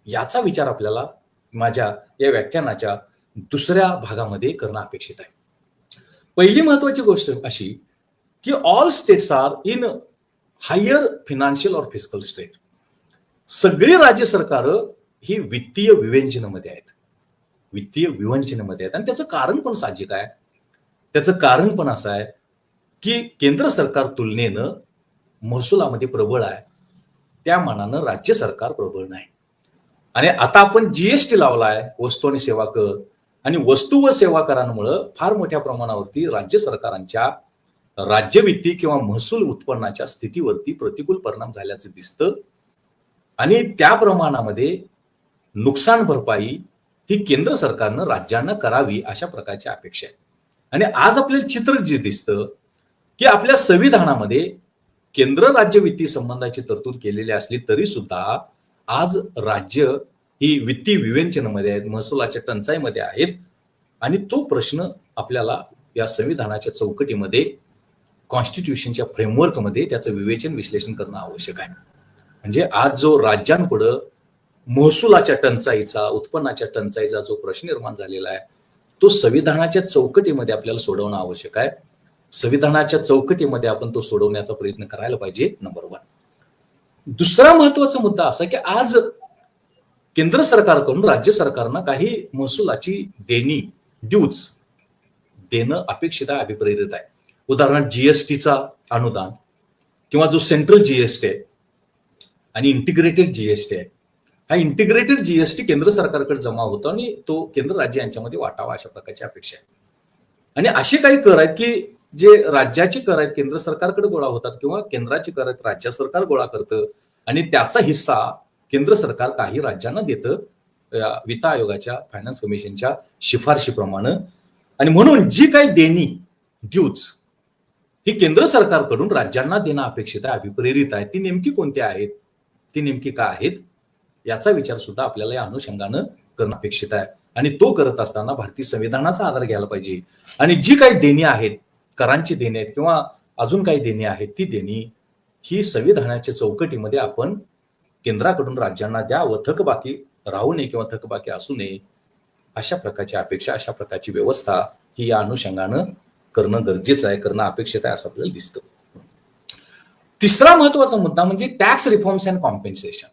[SPEAKER 1] याचा विचार आपल्याला माझ्या या व्याख्यानाच्या दुसऱ्या भागामध्ये करणं अपेक्षित आहे. पहिली महत्वाची गोष्ट अशी की all states are in higher financial or fiscal state. सगळी राज्य सरकार ही वित्तीय विवेचनेमध्ये आहेत, वित्तीय विवंचनेमध्ये आहेत. आणि त्याचं कारण पण साहजिक आहे. त्याचं कारण पण असं आहे की केंद्र सरकार तुलनेनं महसुलामध्ये प्रबळ आहे, त्या मानानं राज्य सरकार प्रबळ नाही. आणि आता आपण जीएसटी लावलाय, वस्तू आणि सेवा कर, आणि वस्तू व सेवा करांमुळे फार मोठ्या प्रमाणावरती राज्य सरकारांच्या राज्य वित्तीय किंवा महसूल उत्पन्नाच्या स्थितीवरती प्रतिकूल परिणाम झाल्याचं दिसतं. आणि त्या प्रमाणामध्ये नुकसान भरपाई ही केंद्र सरकारनं राज्यांना करावी अशा प्रकारची अपेक्षा आहे. आणि आज आपल्याला चित्र जे दिसतं की आपल्या संविधानामध्ये केंद्र राज्य वित्तीय संबंधाची तरतूद केलेली असली तरी सुद्धा आज राज्य ही वित्तीय विवेचनेमध्ये आहेत, महसुलाच्या टंचाईमध्ये आहेत. आणि तो प्रश्न आपल्याला या संविधानाच्या चौकटीमध्ये, कॉन्स्टिट्यूशनच्या फ्रेमवर्कमध्ये त्याचं विवेचन विश्लेषण करणं आवश्यक आहे. म्हणजे आज जो राज्यांपुढे महसुलाच्या टंचाईचा, उत्पन्नाच्या टंचाईचा जो प्रश्न निर्माण झालेला आहे तो संविधानाच्या चौकटीमध्ये आपल्याला सोडवणं आवश्यक आहे. संविधानाच्या चौकटीमध्ये आपण तो सोडवण्याचा प्रयत्न करायला पाहिजे, नंबर 1. दुसरा महत्वाचा मुद्दा असा की आज केंद्र सरकारकडून राज्य सरकारना काही महसुलाची देणी, ड्यूज देणं अपेक्षित आहे, अभिप्रेरित आहे. उदाहरणार्थ जीएसटीचा अनुदान किंवा जो सेंट्रल जीएसटी आहे आणि इंटिग्रेटेड जीएसटी आहे, हा इंटिग्रेटेड जीएसटी केंद्र सरकारकडे जमा होतो आणि तो केंद्र राज्य यांच्यामध्ये वाटावा अशा प्रकारची अपेक्षा आहे. आणि असे काही कर आहेत की जे राज्याचे कर आहेत केंद्र सरकारकडे गोळा होतात किंवा केंद्राचे कर आहेत राज्य सरकार गोळा करतं आणि त्याचा हिस्सा केंद्र सरकार काही राज्यांना देतं वित्त आयोगाच्या, फायनान्स कमिशनच्या शिफारशीप्रमाणे. आणि म्हणून जी काही देणी, ड्यूज ही केंद्र सरकारकडून राज्यांना देणं अपेक्षित आहे, अभिप्रेरित आहे, ती नेमकी कोणती आहेत, ती नेमकी काय आहेत याचा विचार सुद्धा आपल्याला या अनुषंगानं करणं अपेक्षित आहे. आणि तो करत असताना भारतीय संविधानाचा आधार घ्यायला पाहिजे. आणि जी काही देणी आहेत, करांची देणी आहेत किंवा अजून काही देणी आहेत, ती देणी ही संविधानाच्या चौकटीमध्ये आपण केंद्राकडून राज्यांना द्यावं, थकबाकी राहू नये किंवा थकबाकी असू नये अशा प्रकारची अपेक्षा, अशा प्रकारची व्यवस्था ही या अनुषंगानं करणं गरजेचं आहे, करणं अपेक्षित आहे असं आपल्याला दिसतं. तिसरा महत्वाचा मुद्दा म्हणजे tax reforms and compensation.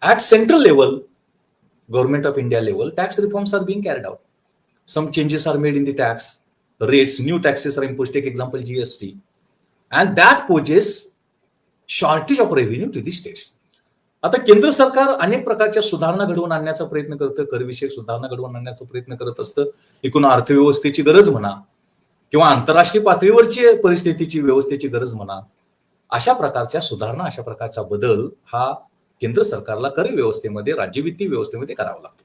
[SPEAKER 1] At central level, government of India level, tax reforms are being carried out. Some changes are made in the tax rates, new taxes are imposed. Take example GST, and that poses shortage of revenue to the states. आता केंद्र सरकार अनेक प्रकारच्या सुधारणा घडवून आणण्याचा प्रयत्न करतं, करविषयक सुधारणा घडवून आणण्याचा प्रयत्न करत असतं. एकूण अर्थव्यवस्थेची गरज म्हणा किंवा आंतरराष्ट्रीय पातळीवरची परिस्थितीची, व्यवस्थेची गरज म्हणा, अशा प्रकारच्या सुधारणा, अशा प्रकारचा बदल हा केंद्र सरकारला कर व्यवस्थेमध्ये, राज्य वित्तीय व्यवस्थेमध्ये करावा लागतो.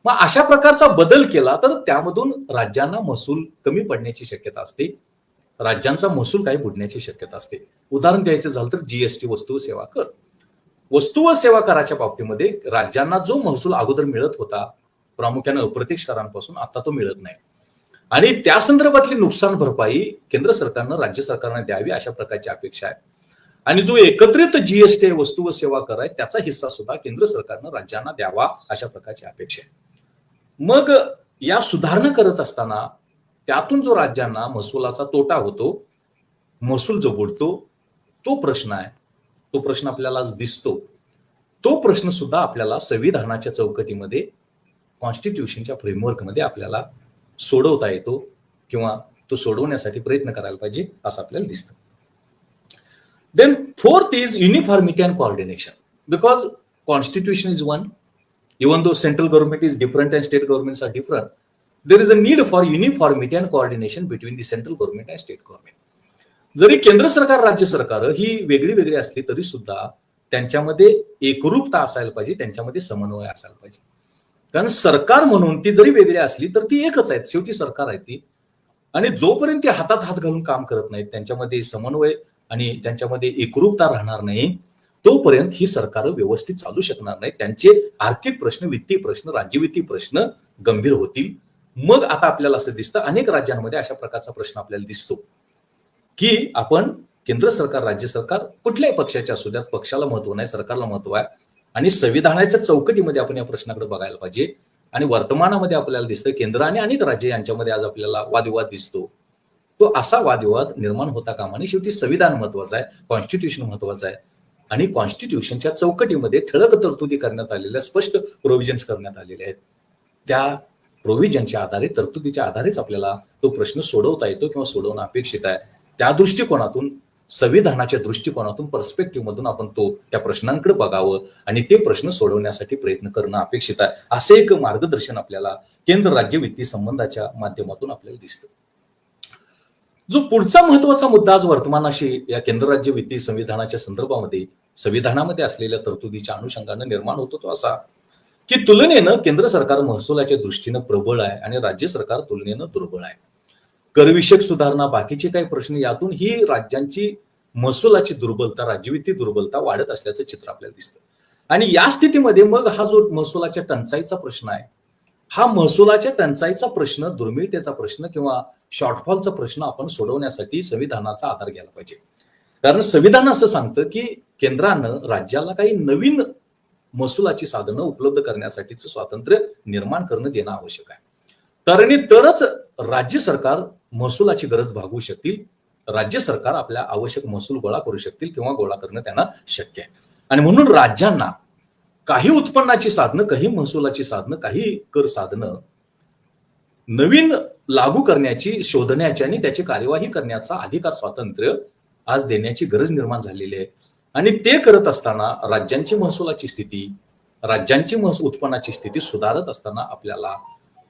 [SPEAKER 1] मग अशा प्रकारचा बदल केला तर त्यामधून राज्यांना महसूल कमी पडण्याची शक्यता असते, राज्यांचा महसूल काही बुडण्याची शक्यता असते. उदाहरण द्यायचं झालं तर जीएसटी, वस्तू व सेवा कर. वस्तू व सेवा कराच्या बाबतीमध्ये राज्यांना जो महसूल अगोदर मिळत होता, प्रामुख्याने अप्रत्यक्ष करांपासून, आता तो मिळत नाही. आणि त्या संदर्भातली नुकसान भरपाई केंद्र सरकारनं राज्य सरकारने द्यावी अशा प्रकारची अपेक्षा आहे. आणि जो एकत्रित जीएसटी वस्तू व सेवा कर आहे त्याचा हिस्सा सुद्धा केंद्र सरकारनं राज्यांना द्यावा अशा प्रकारची अपेक्षा आहे. मग या सुधारणा करत असताना त्यातून जो राज्यांना महसुलाचा तोटा होतो, महसूल जो बुडतो, तो प्रश्न आहे. तो प्रश्न आपल्याला दिसतो. तो प्रश्न सुद्धा आपल्याला संविधानाच्या चौकटीमध्ये, कॉन्स्टिट्यूशनच्या फ्रेमवर्कमध्ये आपल्याला सोडवता येतो किंवा तो सोडवण्यासाठी प्रयत्न करायला पाहिजे असं आपल्याला दिसतं. Then fourth is uniformity and coordination. Because constitution is one, even though central government is different and state governments are different, there is a need for uniformity and coordination between the central government and state government. जरी केंद्र सरकार राज्य सरकार ही वेगळी वेगळी असली तरी सुद्धा त्यांच्यामध्ये एकरूपता असायला पाहिजे, त्यांच्यामध्ये समन्वय असायला पाहिजे. कारण सरकार म्हणून ती जरी वेगळी असली तर ती एकच आहेत, शेवटी सरकार आहे ती. आणि जोपर्यंत ते हातात हात घालून काम करत नाहीत, त्यांच्यामध्ये समन्वय आणि त्यांच्यामध्ये एकरूपता राहणार नाही, तोपर्यंत ही सरकार व्यवस्थित चालू शकणार नाही. त्यांचे आर्थिक प्रश्न, वित्तीय प्रश्न, राज्यवित्तीय प्रश्न गंभीर होतील. मग आता आपल्याला असं दिसतं, अनेक राज्यांमध्ये अशा प्रकारचा प्रश्न आपल्याला दिसतो की आपण केंद्र सरकार राज्य सरकार कुठल्याही पक्षाचे असू द्यात, पक्षाला महत्व नाही, सरकारला महत्व आहे. आणि संविधानाच्या चौकटीमध्ये आपण या प्रश्नाकडे बघायला पाहिजे. आणि वर्तमानामध्ये आपल्याला दिसतं केंद्र आणि अनेक राज्य यांच्यामध्ये आज आपल्याला वादविवाद दिसतो. तो असा वादविवाद निर्माण होता कामा नये. शेवटी संविधान महत्वाचं आहे, कॉन्स्टिट्यूशन महत्वाचं आहे. आणि कॉन्स्टिट्यूशनच्या चौकटीमध्ये ठळक तरतुदी करण्यात आलेल्या, स्पष्ट प्रोव्हिजन्स करण्यात आलेले आहेत. त्या प्रोव्हिजनच्या आधारे, तरतुदीच्या आधारेच आपल्याला तो प्रश्न सोडवता येतो किंवा सोडवणं अपेक्षित आहे. त्या दृष्टिकोनातून, संविधानाच्या दृष्टिकोनातून, पर्स्पेक्टिव्ह मधून आपण त्या प्रश्नांकडे बघावं आणि ते प्रश्न सोडवण्यासाठी प्रयत्न करणं अपेक्षित आहे. असे एक मार्गदर्शन आपल्याला केंद्र राज्य वित्तीय संबंधाच्या माध्यमातून आपल्याला दिसतं. जो पुढचा महत्वाचा मुद्दा आज वर्तमानाशी या केंद्र राज्य वित्तीय संविधानाच्या संदर्भामध्ये, संविधानामध्ये असलेल्या तरतुदीच्या अनुषंगाने निर्माण होतो तो असा की तुलनेनं केंद्र सरकार महसुलाच्या दृष्टीनं प्रबळ आहे आणि राज्य सरकार तुलनेनं दुर्बळ आहे. करविषयक सुधारणा, बाकीचे काही प्रश्न, यातून ही राज्यांची महसुलाची दुर्बलता, राज्यवित्तीय दुर्बलता वाढत असल्याचं चित्र आपल्याला दिसतं. आणि या स्थितीमध्ये मग हा जो महसुलाच्या टंचाईचा प्रश्न आहे, हा महसुलाच्या टंचाईचा प्रश्न, दुर्मिळतेचा प्रश्न किंवा शॉर्टफॉलचा प्रश्न आपण सोडवण्यासाठी संविधानाचा आधार घ्यायला पाहिजे. कारण संविधान असं सांगतं की केंद्रानं राज्याला काही नवीन महसुलाची साधनं उपलब्ध करण्यासाठीचं स्वातंत्र्य निर्माण करणं देणं आवश्यक आहे. तरच राज्य सरकार महसुलाची गरज भागवू शकतील, राज्य सरकार आपल्या आवश्यक महसूल गोळा करू शकतील किंवा गोळा करणं त्यांना शक्य आहे. आणि म्हणून राज्यांना काही उत्पन्नाची साधनं, काही महसुलाची साधनं, काही कर साधनं नवीन लागू करण्याची, शोधण्याची आणि त्याची कार्यवाही करण्याचा अधिकार, स्वातंत्र्य आज देण्याची गरज निर्माण झालेली आहे. आणि ते करत असताना राज्यांची महसुलाची स्थिती, राज्यांची उत्पन्नाची स्थिती सुधारत असताना आपल्याला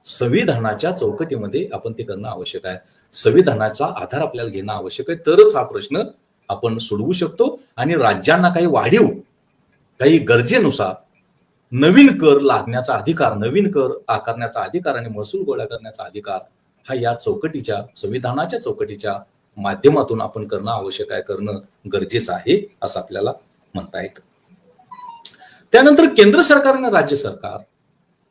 [SPEAKER 1] संविधानाच्या चौकटीमध्ये आपण ते करणं आवश्यक आहे. संविधानाचा आधार आपल्याला घेणं आवश्यक आहे. तरच हा प्रश्न आपण सोडवू शकतो. आणि राज्यांना काही वाढीव, काही गरजेनुसार नवीन कर लादण्याचा अधिकार, नवीन कर आकारण्याचा अधिकार आणि महसूल गोळा करण्याचा अधिकार हा या चौकटीच्या, संविधानाच्या चौकटीच्या माध्यमातून आपण करणं आवश्यक आहे, करणं गरजेचं आहे असं आपल्याला म्हणता येतं. त्यानंतर केंद्र सरकार आणि राज्य सरकार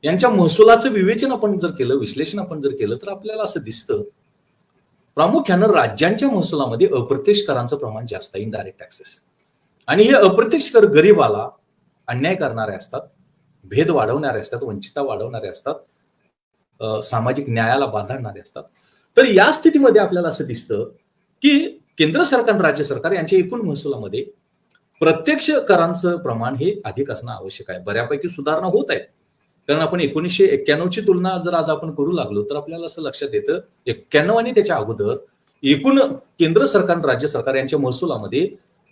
[SPEAKER 1] यांच्या महसुलाचं विवेचन आपण जर केलं, विश्लेषण आपण जर केलं, तर आपल्याला असं दिसतं प्रामुख्यानं राज्यांच्या महसुलामध्ये अप्रत्यक्ष करांचं प्रमाण जास्त आहे, इनडायरेक्ट टॅक्सेस. आणि हे अप्रत्यक्ष कर गरीबाला अन्याय करणारे असतात, भेद वाढवणारे असतात, वंचितता वाढवणारे असतात, सामाजिक न्यायाला बाधाडणारे असतात. तर या स्थितीमध्ये आपल्याला असं दिसतं की केंद्र सरकार आणि राज्य सरकार यांच्या एकूण महसुलामध्ये प्रत्यक्ष करांचं प्रमाण हे अधिक असणं आवश्यक आहे. बऱ्यापैकी सुधारणा होत आहे. कारण आपण 1991ची तुलना जर आज आपण करू लागलो तर आपल्याला असं लक्षात येतं 91 आणि त्याच्या अगोदर एकूण केंद्र सरकार आणि राज्य सरकार यांच्या महसुलामध्ये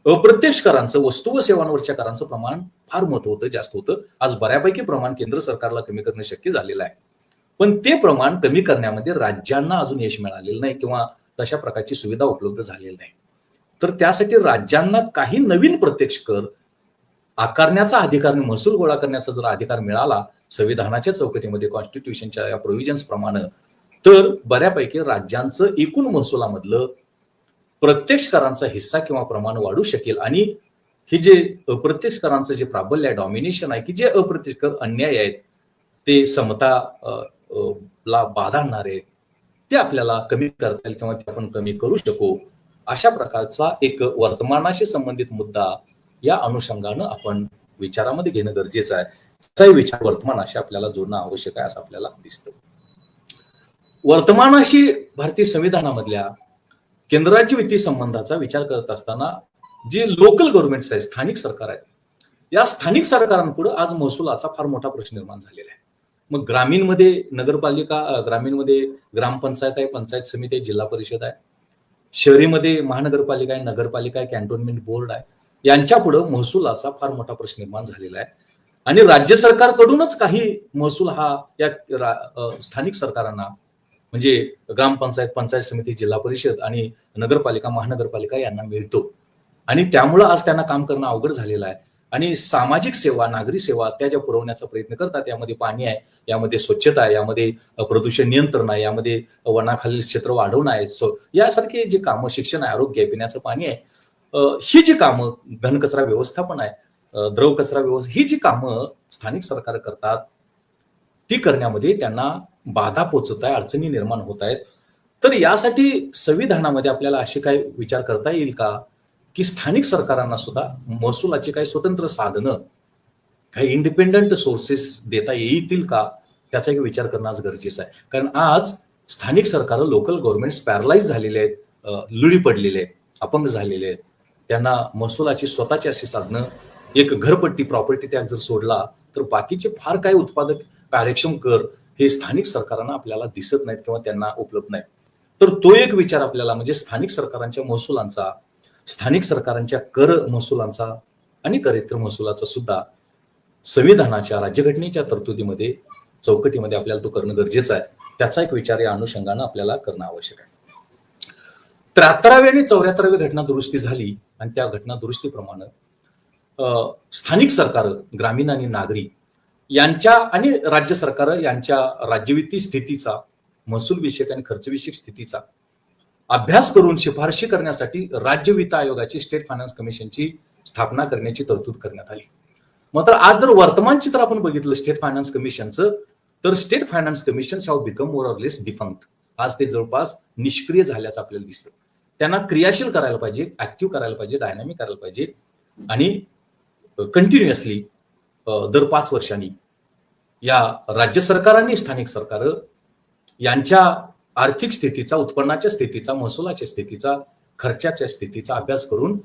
[SPEAKER 1] अप्रत्यक्ष करांचं, वस्तू व सेवांवरच्या करांचं प्रमाण फार मोठं होतं, जास्त होतं. आज बऱ्यापैकी प्रमाण केंद्र सरकारला कमी करणं शक्य झालेलं आहे. पण ते प्रमाण कमी करण्यामध्ये राज्यांना अजून यश मिळालेलं नाही किंवा तशा प्रकारची सुविधा उपलब्ध झालेली नाही. तर त्यासाठी राज्यांना काही नवीन प्रत्यक्ष कर आकारण्याचा अधिकार, महसूल गोळा करण्याचा जर अधिकार मिळाला संविधानाच्या चौकटीमध्ये, कॉन्स्टिट्यूशनच्या या प्रोव्हिजन्स प्रमाणे, तर बऱ्यापैकी राज्यांचं एकूण महसुलामधलं प्रत्यक्ष करांचा हिस्सा किंवा प्रमाण वाढू शकेल. आणि हे जे अप्रत्यक्ष करांचं जे प्राबल्य आहे, डॉमिनेशन आहे, की जे अप्रत्यक्ष कर अन्याय आहेत, ते समता ला बाधा आणणारे, ते आपल्याला कमी करता येईल किंवा ते आपण कमी करू शकू. अशा प्रकारचा एक वर्तमानाशी संबंधित मुद्दा या अनुषंगानं आपण विचारामध्ये घेणं गरजेचं आहे. त्याचाही विचार वर्तमानाशी आपल्याला जोडणं आवश्यक आहे असं आपल्याला दिसतं. वर्तमानाशी भारतीय संविधानामधल्या केंद्र राज्य वित्तीय संबंधाचा विचार करत असताना जे लोकल गव्हर्नमेंट्स आहेत, स्थानिक सरकार आहेत, या स्थानिक सरकारांपुढे आज महसुलाचा फार मोठा प्रश्न निर्माण झालेला आहे. मग ग्रामीणमध्ये नगरपालिका, ग्रामीणमध्ये ग्रामपंचायत आहे, पंचायत समिती आहे, जिल्हा परिषद आहे, शहरीमध्ये महानगरपालिका आहे, नगरपालिका आहे, कॅन्टोन्मेंट बोर्ड आहे, यांच्या पुढे महसुलाचा फार मोठा प्रश्न निर्माण झालेला आहे. आणि राज्य सरकारकडूनच काही महसूल हा या स्थानिक सरकारांना म्हणजे ग्रामपंचायत, पंचायत समिती, जिल्हा परिषद आणि नगरपालिका, महानगरपालिका यांना मिळतो. आणि त्यामुळं आज त्यांना काम करणं अवघड झालेलं आहे. आणि सामाजिक सेवा, नागरी सेवा त्या ज्या पुरवण्याचा प्रयत्न करतात, यामध्ये पाणी आहे, यामध्ये स्वच्छता आहे, यामध्ये प्रदूषण नियंत्रण आहे, यामध्ये वनाखालील क्षेत्र वाढवणं आहे, यासारखे जे कामं, शिक्षण आहे, आरोग्य आहे, पिण्याचं पाणी आहे, ही जी कामं, घनकचरा व्यवस्थापन आहे, द्रव कचरा व्यवस्था, ही जी कामं स्थानिक सरकार करतात ती करण्यामध्ये त्यांना बाधा पोचत आहे, अडचणी निर्माण होत आहेत. तर यासाठी संविधानामध्ये आपल्याला असे काही विचार करता येईल का की स्थानिक सरकारांना सुद्धा महसुलाची काही स्वतंत्र साधनं, काही इंडिपेंडंट सोर्सेस देता येतील का, त्याचा एक विचार करणं आज गरजेचं आहे. कारण आज स्थानिक सरकार, लोकल गव्हर्नमेंट्स पॅरलाइज झालेले आहेत, लुळी पडलेले आहेत, अपंग झालेले आहेत. त्यांना महसुलाची स्वतःची अशी साधनं, एक घरपट्टी, प्रॉपर्टी टॅक्स जर सोडला तर बाकीचे फार काही उत्पादक, कार्यक्षम कर हे स्थानिक सरकारांना आपल्याला दिसत नाहीत किंवा त्यांना उपलब्ध नाही. तर तो एक विचार आपल्याला म्हणजे स्थानिक सरकारांच्या महसुलांचा, स्थानिक सरकारांच्या कर महसुलांचा आणि करेत्तर महसुलाचा सुद्धा संविधानाच्या, राज्यघटनेच्या तरतुदीमध्ये, चौकटीमध्ये आपल्याला तो करणं गरजेचं आहे. त्याचा एक विचार या अनुषंगानं आपल्याला करणं आवश्यक आहे. 73वी आणि 74वी घटना दुरुस्ती झाली आणि त्या घटना दुरुस्तीप्रमाणे स्थानिक सरकार, ग्रामीण आणि नागरी यांच्या आणि राज्य सरकार यांच्या राज्यवित्तीय स्थितीचा, महसूल विषयक आणि खर्चविषयक स्थितीचा अभ्यास करून शिफारशी करण्यासाठी राज्य वित्त आयोगाची, स्टेट फायनान्स कमिशनची स्थापना करण्याची तरतूद करण्यात आली. मात्र आज जर वर्तमान चित्र आपण बघितलं स्टेट फायनान्स कमिशनचं, तर state finance commission have become more or less defunct. आज ते जवळपास निष्क्रिय झाल्याचं आपल्याला दिसतं. त्यांना क्रियाशील करायला पाहिजे, ऍक्टिव्ह करायला पाहिजे, डायनामिक करायला पाहिजे आणि कंटिन्युअसली दर 5 वर्षांनी या राज्य सरकारांनी, स्थानिक सरकार यांच्या आर्थिक स्थितीचा, उत्पन्नाच्या स्थितीचा, महसुलाच्या स्थितीचा, खर्चाच्या स्थितीचा अभ्यास करून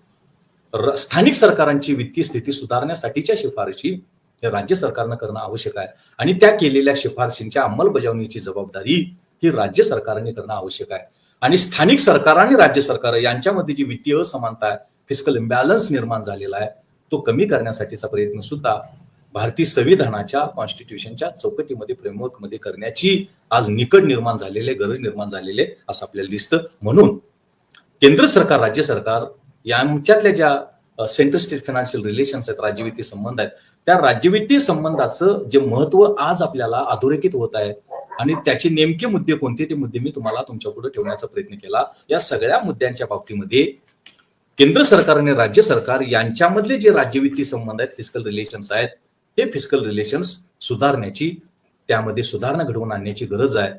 [SPEAKER 1] स्थानिक सरकारांची वित्तीय स्थिती सुधारण्यासाठीच्या शिफारशी राज्य सरकारनं करणं आवश्यक आहे. आणि त्या केलेल्या शिफारशींच्या अंमलबजावणीची जबाबदारी ही राज्य सरकारने करणं आवश्यक आहे. आणि स्थानिक सरकार आणि राज्य सरकार यांच्यामध्ये जी वित्तीय असमानता आहे, फिस्कल इम्बॅलन्स निर्माण झालेला आहे, तो कमी करण्यासाठीचा प्रयत्न सुद्धा भारतीय संविधानाच्या, कॉन्स्टिट्यूशनच्या चौकटीमध्ये, फ्रेमवर्कमध्ये करण्याची आज निकड निर्माण झालेले, गरज निर्माण झालेले असं आपल्याला दिसतं. म्हणून केंद्र सरकार, राज्य सरकार यांच्यातल्या ज्या सेंट्रल स्टेट फायनान्शियल रिलेशन्स आहेत, राज्यवित्तीय संबंध आहेत, त्या राज्यवित्तीय संबंधाचं जे महत्व आज आपल्याला अधोरेखित होत आहे आणि त्याचे नेमके मुद्दे कोणते, ते मुद्दे मी तुम्हाला तुमच्या पुढे ठेवण्याचा प्रयत्न केला. या सगळ्या मुद्द्यांच्या बाबतीमध्ये केंद्र सरकार आणि राज्य सरकार यांच्यामधले जे राज्यवित्तीय संबंध आहेत, फिस्कल रिलेशन्स आहेत, हे फिस्कल रिलेशन्स सुधारण्याची, त्यामध्ये सुधारणा घडवून आणण्याची गरज आहे,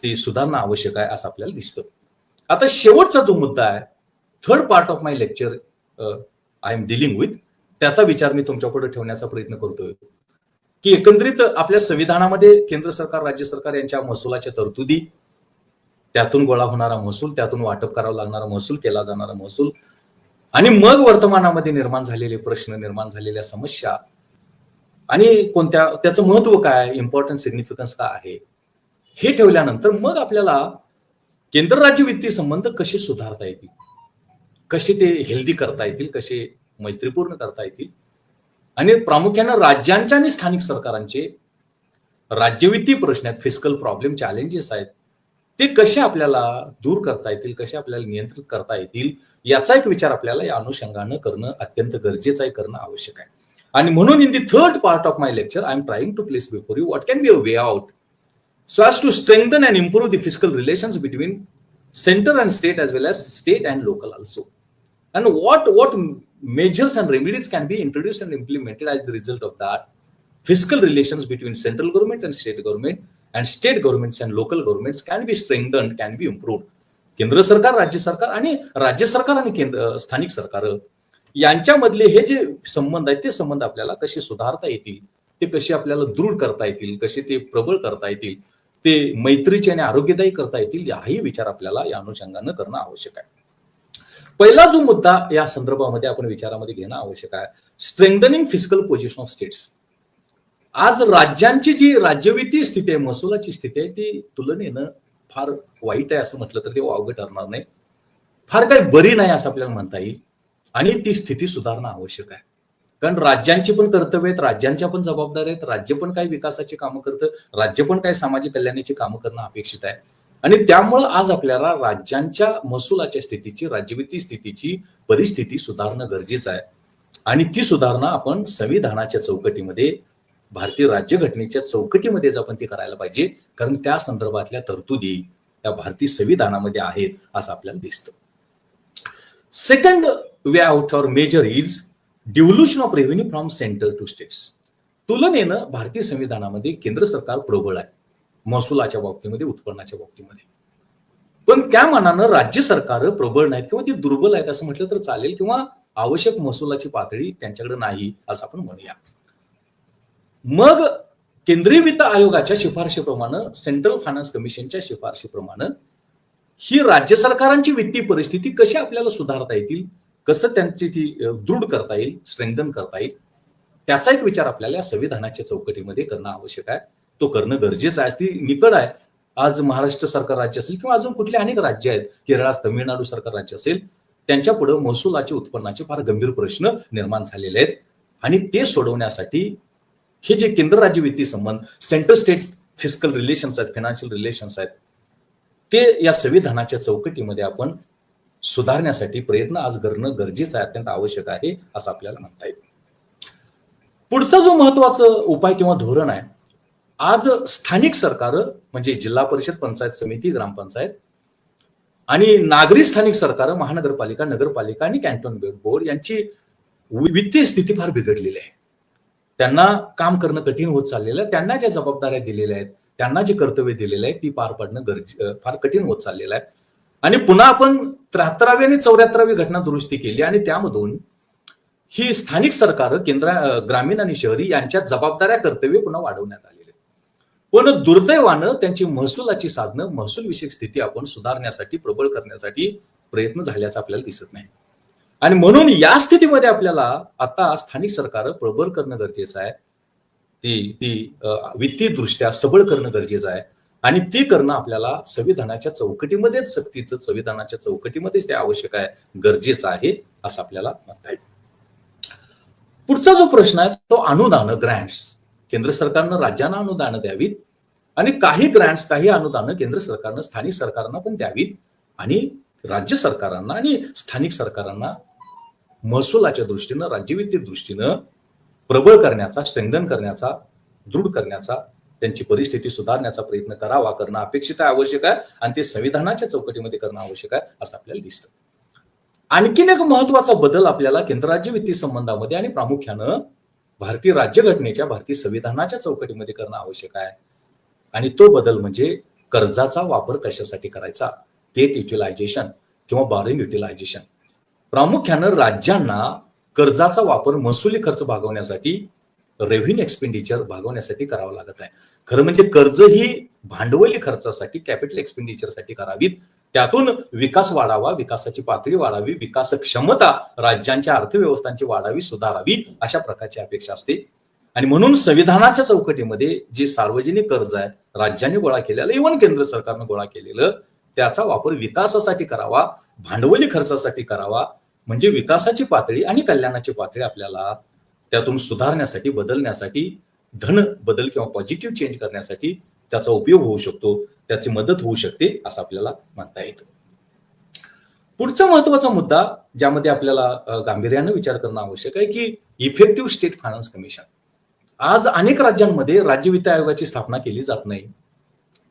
[SPEAKER 1] ती सुधारणा आवश्यक आहे असं आपल्याला दिसतं. आता शेवटचा जो मुद्दा आहे, third part of my lecture I am dealing with, त्याचा विचार मी तुमच्यापुढे ठेवण्याचा प्रयत्न करतोय की एकंदरीत आपल्या संविधानामध्ये केंद्र सरकार, राज्य सरकार यांच्या महसुलाच्या तरतुदी, त्यातून गोळा होणारा महसूल, त्यातून वाटप करावा लागणारा महसूल, केला जाणारा महसूल आणि मग वर्तमानामध्ये निर्माण झालेले प्रश्न, निर्माण झालेल्या समस्या आणि कोणत्या, त्याचं महत्व काय, इम्पॉर्टन्स, सिग्निफिकन्स काय आहे, हे ठेवल्यानंतर मग आपल्याला केंद्र राज्य वित्तीय संबंध कसे सुधारता येतील, कसे ते हेल्दी करता येतील, कसे मैत्रीपूर्ण करता येतील आणि प्रामुख्याने राज्यांच्या आणि स्थानिक सरकारांचे राज्यवित्तीय प्रश्न आहेत, फिस्कल प्रॉब्लेम, चॅलेंजेस आहेत, ते कसे आपल्याला दूर करता येतील, कसे आपल्याला नियंत्रित करता येतील, याचा एक विचार आपल्याला या अनुषंगानं करणं अत्यंत गरजेचं आहे, करणं आवश्यक आहे. आणि म्हणून in the third part of my lecture I am trying to place before you what can be a way out so as to strengthen and improve the fiscal relations between center and state as well as state and local also, and what measures and remedies can be introduced and implemented as the result of that. Fiscal relations between central government and state government and state governments and local governments can be strengthened, can be improved. केंद्र सरकार, राज्य सरकार आणि राज्य सरकार आणि स्थानिक सरकार यांच्यामधले हे जे संबंध आहेत ते संबंध आपल्याला कसे सुधारता येतील, ते कसे आपल्याला दृढ करता येतील, कसे ते प्रबळ करता येतील, ते मैत्रीचे आणि आरोग्यदायी करता येतील, हाही विचार आपल्याला या अनुषंगानं करणं आवश्यक आहे. पहिला जो मुद्दा या संदर्भामध्ये आपण विचारामध्ये घेणं आवश्यक आहे, strengthening fiscal position of states. आज राज्यांची जी राज्यवित्तीय स्थिती आहे, महसुलाची स्थिती आहे, ती तुलनेनं फार वाईट आहे असं म्हटलं तर ते वावगं ठरणार नाही. फार काही बरी नाही असं आपल्याला म्हणता येईल आणि ती स्थिती सुधारणं आवश्यक आहे. कारण राज्यांची पण कर्तव्य आहेत, राज्यांच्या पण जबाबदाऱ्या आहेत, राज्य पण काही विकासाची कामं करतं, राज्य पण काही सामाजिक कल्याणाची कामं करणं अपेक्षित आहे. आणि त्यामुळं आज आपल्याला राज्यांच्या महसुलाच्या स्थितीची, राज्यवित्तीय स्थितीची परिस्थिती सुधारणं गरजेचं आहे. आणि ती सुधारणा आपण संविधानाच्या चौकटीमध्ये, भारतीय राज्यघटनेच्या चौकटीमध्येच आपण ती करायला पाहिजे, कारण त्या संदर्भातल्या तरतुदी त्या भारतीय संविधानामध्ये आहेत असं आपल्याला दिसतं. Second way out or major is devolution of revenue from centre to states. तुलनेनं भारतीय संविधानामध्ये केंद्र सरकार प्रबळ आहे महसुलाच्या बाबतीमध्ये, उत्पन्नाच्या बाबतीमध्ये. पण त्या मानानं राज्य सरकार प्रबळ नाहीत किंवा ती दुर्बल आहेत असं म्हटलं तर चालेल, किंवा आवश्यक महसुलाची पातळी त्यांच्याकडे नाही असं आपण म्हणूया. मग केंद्रीय वित्त आयोगाच्या शिफारशीप्रमाणे, सेंट्रल फायनान्स कमिशनच्या शिफारशीप्रमाणे ही राज्य सरकारांची वित्तीय परिस्थिती कशी आपल्याला सुधारता येतील, कसं त्यांची ती दृढ करता येईल, स्ट्रेंथन करता येईल, त्याचा एक विचार आपल्याला संविधानाच्या चौकटीमध्ये करणं आवश्यक आहे. तो करणं गरजेचं आहे. ती निकड आहे. आज महाराष्ट्र सरकार राज्य असेल किंवा अजून कुठले अनेक राज्य आहेत, केरळ, तमिळनाडू सरकार राज्य असेल, त्यांच्या पुढे महसुलाचे, उत्पन्नाचे फार गंभीर प्रश्न निर्माण झालेले आहेत. आणि ते सोडवण्यासाठी हे जे केंद्र राज्य वित्तीय संबंध, सेंट्रल स्टेट फिस्कल रिलेशन्स आहेत, फायनान्शियल रिलेशन्स आहेत, ते या संविधानाच्या चौकटीमध्ये आपण सुधारण्यासाठी प्रयत्न आज करणं गरजेचं आहे, अत्यंत आवश्यक आहे असं आपल्याला म्हणता येईल. पुढचा जो महत्वाचा उपाय किंवा धोरण आहे, आज स्थानिक सरकार म्हणजे जिल्हा परिषद, पंचायत समिती, ग्रामपंचायत आणि नागरी स्थानिक सरकार, महानगरपालिका, नगरपालिका आणि कॅन्टोन्मेंट बोर्ड यांची वित्तीय स्थिती फार बिघडलेली आहे. त्यांना काम करणं कठीण होत चाललेलं आहे. त्यांना ज्या जबाबदाऱ्या दिलेल्या आहेत, त्यांना जे कर्तव्य दिलेले आहेत, ती पार पाडणं फार कठीण होत चाललेलं आहे. आणि पुन्हा आपण 73वी आणि 74वी घटना दुरुस्ती केली आणि त्यामधून ही स्थानिक सरकार, ग्रामीण आणि शहरी यांच्या जबाबदाऱ्या, कर्तव्य पुन्हा वाढवण्यात आलेले. पण दुर्दैवानं त्यांची महसुलाची साधनं, महसूल विषयक स्थिती आपण सुधारण्यासाठी, प्रबळ करण्यासाठी प्रयत्न झाल्याचं आपल्याला दिसत नाही. आणि म्हणून या स्थितीमध्ये आपल्याला आता स्थानिक सरकार प्रबळ करणं गरजेचं आहे. ती वित्तीय दृष्ट्या सबळ करणं गरजेचं आहे. आणि ती करणं आपल्याला संविधानाच्या चौकटीमध्येच, सक्तीचं संविधानाच्या चौकटीमध्येच ते आवश्यक आहे, गरजेचं आहे असं आपल्याला म्हणता येईल. पुढचा जो प्रश्न आहे तो अनुदान, ग्रँट्स. केंद्र सरकारनं राज्यांना अनुदानं द्यावीत आणि काही ग्रँट्स, काही अनुदानं केंद्र सरकारनं स्थानिक सरकारांना पण द्यावीत आणि राज्य सरकारांना आणि स्थानिक सरकारांना महसुलाच्या दृष्टीनं, राज्यवित्तीय दृष्टीनं प्रबळ करण्याचा, स्ट्रेंथन करण्याचा, दृढ करण्याचा, त्यांची परिस्थिती सुधारण्याचा प्रयत्न करणं अपेक्षित आहे, आवश्यक आहे. आणि ते संविधानाच्या चौकटीमध्ये करणं आवश्यक आहे असं आपल्याला दिसतं. आणखीन एक महत्वाचा बदल आपल्याला केंद्र राज्य वित्तीय संबंधामध्ये आणि प्रामुख्यानं भारतीय राज्यघटनेच्या, भारतीय संविधानाच्या चौकटीमध्ये करणं आवश्यक आहे. आणि तो बदल म्हणजे कर्जाचा वापर कशासाठी करायचा, डेट युटिलायझेशन किंवा बॉरोइंग युटिलायझेशन. प्रामुख्यानं राज्यांना कर्जाचा वापर महसुली खर्च भागवण्यासाठी, रेव्हेन्यू एक्सपेंडिचर भागवण्यासाठी करावं लागत आहे. खरं म्हणजे कर्ज ही भांडवली खर्चासाठी, कॅपिटल एक्सपेंडिचरसाठी करावीत. त्यातून विकास वाढावा, विकासाची पातळी वाढावी, विकास क्षमता राज्यांच्या अर्थव्यवस्थांची वाढावी, सुधारावी, अशा प्रकारची अपेक्षा असते. आणि म्हणून संविधानाच्या चौकटीमध्ये जे सार्वजनिक कर्ज आहे राज्यांनी गोळा केलेलं, इव्हन केंद्र सरकारनं गोळा केलेलं, त्याचा वापर विकासासाठी करावा, भांडवली खर्चासाठी करावा. म्हणजे विकासाची पातळी आणि कल्याणाची पातळी आपल्याला त्यातून सुधारण्यासाठी, बदलण्यासाठी, धन बदल किंवा पॉझिटिव्ह चेंज करण्यासाठी त्याचा उपयोग होऊ शकतो, त्याची मदत होऊ शकते असं आपल्याला म्हणता येतं. पुढचा महत्वाचा मुद्दा ज्यामध्ये आपल्याला गांभीर्यानं विचार करणं आवश्यक आहे की इफेक्टिव्ह स्टेट फायनान्स कमिशन. आज अनेक राज्यांमध्ये राज्य वित्त आयोगाची स्थापना केली जात नाही.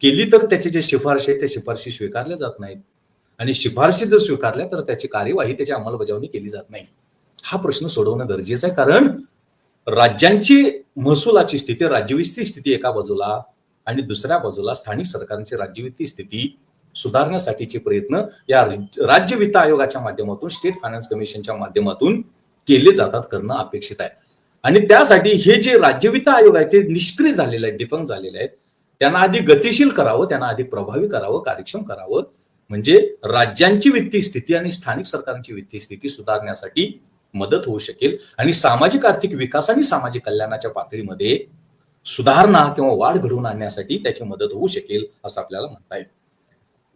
[SPEAKER 1] केली तर त्याचे जे शिफारशी आहेत त्या शिफारशी स्वीकारल्या जात नाहीत. आणि शिफारशी जर स्वीकारल्या तर त्याची कार्यवाही, त्याची अंमलबजावणी केली जात नाही. हा प्रश्न सोडवणं गरजेचं आहे. कारण राज्यांची महसुलाची स्थिती, राज्यवित्तीय स्थिती एका बाजूला आणि दुसऱ्या बाजूला स्थानिक सरकारांची राज्यवित्तीय स्थिती सुधारण्यासाठीचे प्रयत्न या राज्य वित्त आयोगाच्या माध्यमातून, स्टेट फायनान्स कमिशनच्या माध्यमातून केले जातात, करणं अपेक्षित आहे. आणि त्यासाठी हे जे राज्य वित्त आयोग आहे ते निष्क्रिय झालेले आहेत, डिफंक्ट झालेले आहेत, त्यांना अधिक गतिशील करावं, त्यांना अधिक प्रभावी करावं, कार्यक्षम करावं, म्हणजे राज्यांची वित्तीय स्थिती आणि स्थानिक सरकारांची वित्तीय स्थिती सुधारण्यासाठी मदत होऊ शकेल आणि सामाजिक आर्थिक विकास आणि सामाजिक कल्याणाच्या पातळीमध्ये सुधारणा किंवा वाढ घडवून आणण्यासाठी त्याची मदत होऊ शकेल असं आपल्याला म्हणता येईल.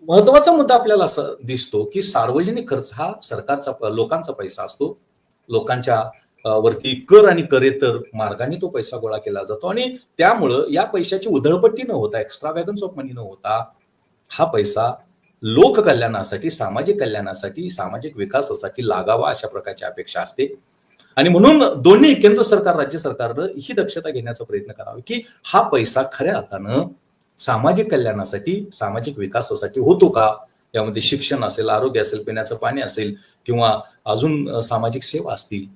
[SPEAKER 1] महत्वाचा मुद्दा आपल्याला असं दिसतो की सार्वजनिक खर्च हा सरकारचा, लोकांचा पैसा असतो. लोकांच्या वरती कर आणि करेतर मार्गाने तो पैसा गोळा केला जातो आणि त्यामुळं या पैशाची उधळपट्टी न होता, एक्स्ट्रावॅगन्स ऑफ मनी न होता, हा पैसा लोक कल्याणासाठी, सामाजिक कल्याणासाठी, सामाजिक विकासासाठी लागावा अशा प्रकारची अपेक्षा असते. आणि म्हणून दोन्ही केंद्र सरकार, राज्य सरकारनं ही दक्षता घेण्याचा प्रयत्न करावा की हा पैसा खऱ्या अर्थानं सामाजिक कल्याणासाठी, सामाजिक विकासासाठी होतो का? यामध्ये शिक्षण असेल, आरोग्य असेल, पिण्याचं पाणी असेल किंवा अजून सामाजिक सेवा असतील,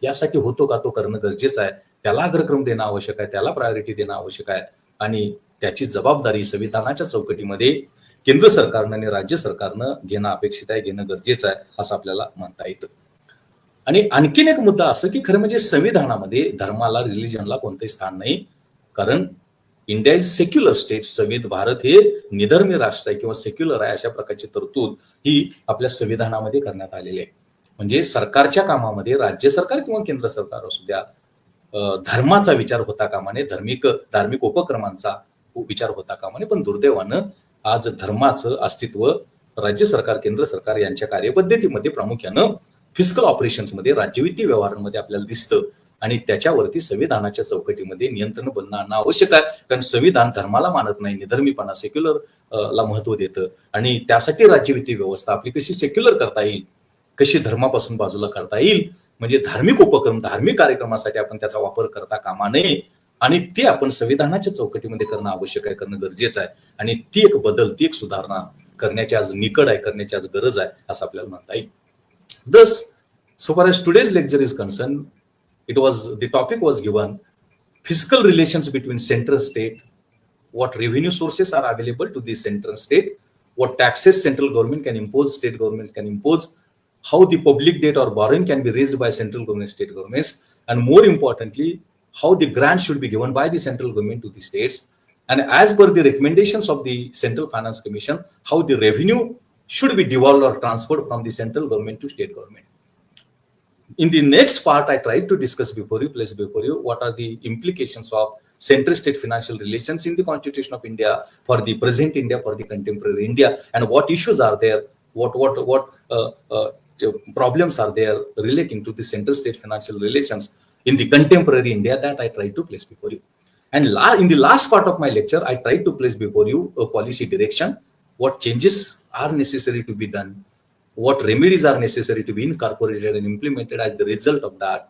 [SPEAKER 1] यासाठी होतो का? तो करणं गरजेचं आहे. त्याला अग्रक्रम देणं आवश्यक आहे, त्याला प्रायोरिटी देणं आवश्यक आहे आणि त्याची जबाबदारी संविधानाच्या चौकटीमध्ये केंद्र सरकारनं आणि राज्य सरकारनं घेणं अपेक्षित आहे, घेणं गरजेचं आहे असं आपल्याला म्हणता येतं. आणि आणखीन एक मुद्दा असं की खरं म्हणजे संविधानामध्ये धर्माला, रिलिजनला कोणतंही स्थान नाही, कारण India is secular state. Bharat हे निधर्मी राष्ट्र आहे किंवा सेक्युलर आहे अशा प्रकारची तरतूद ही आपल्या संविधानामध्ये करण्यात आलेली आहे. म्हणजे सरकारच्या कामामध्ये राज्य सरकार किंवा केंद्र सरकार असू द्या, धर्माचा विचार होता कामा नये, धार्मिक उपक्रमांचा विचार होता कामा नये. पण दुर्दैवानं आज धर्माचं अस्तित्व राज्य सरकार, केंद्र सरकार यांच्या कार्यपद्धतीमध्ये, प्रामुख्यानं फिस्कल ऑपरेशन्समध्ये, राज्यवित्तीय व्यवहारांमध्ये आपल्याला दिसतं आणि त्याच्यावरती संविधानाच्या चौकटीमध्ये नियंत्रण बनणं आणणं आवश्यक आहे. कारण संविधान धर्माला मानत नाही, निधर्मीपणा, सेक्युलर ला महत्व देतं आणि त्यासाठी राज्यवित्तीय व्यवस्था आपली कशी सेक्युलर करता येईल, कशी धर्मापासून बाजूला करता येईल, म्हणजे धार्मिक उपक्रम, धार्मिक कार्यक्रमासाठी आपण त्याचा वापर करता कामा नये आणि ते आपण संविधानाच्या चौकटीमध्ये करणं आवश्यक आहे, करणं गरजेचं आहे. आणि ती एक बदल, ती एक सुधारणा करण्याची आज निकड आहे, करण्याची आज गरज आहे असं आपल्याला म्हणता येईल. Thus, so far as today's lecture is concerned, the topic was given fiscal relations between central state, what revenue sources are available to the central state, what taxes central government can impose, state government can impose, how the public debt or borrowing can be raised by central government, state governments, and more importantly, how the grants should be given by the central government to the states, and as per the recommendations of the Central Finance Commission, how the revenue should be devolved or transferred from the central government to state government. In the next part, I tried to discuss place before you, what are the implications of central-state financial relations in the Constitution of India for the present India, for the contemporary India, and what issues are there, what problems are there relating to the central-state financial relations in the contemporary India, that I tried to place before you. And in the last part of my lecture, I tried to place before you a policy direction, what changes are necessary to be done, what remedies are necessary to be incorporated and implemented as the result of that.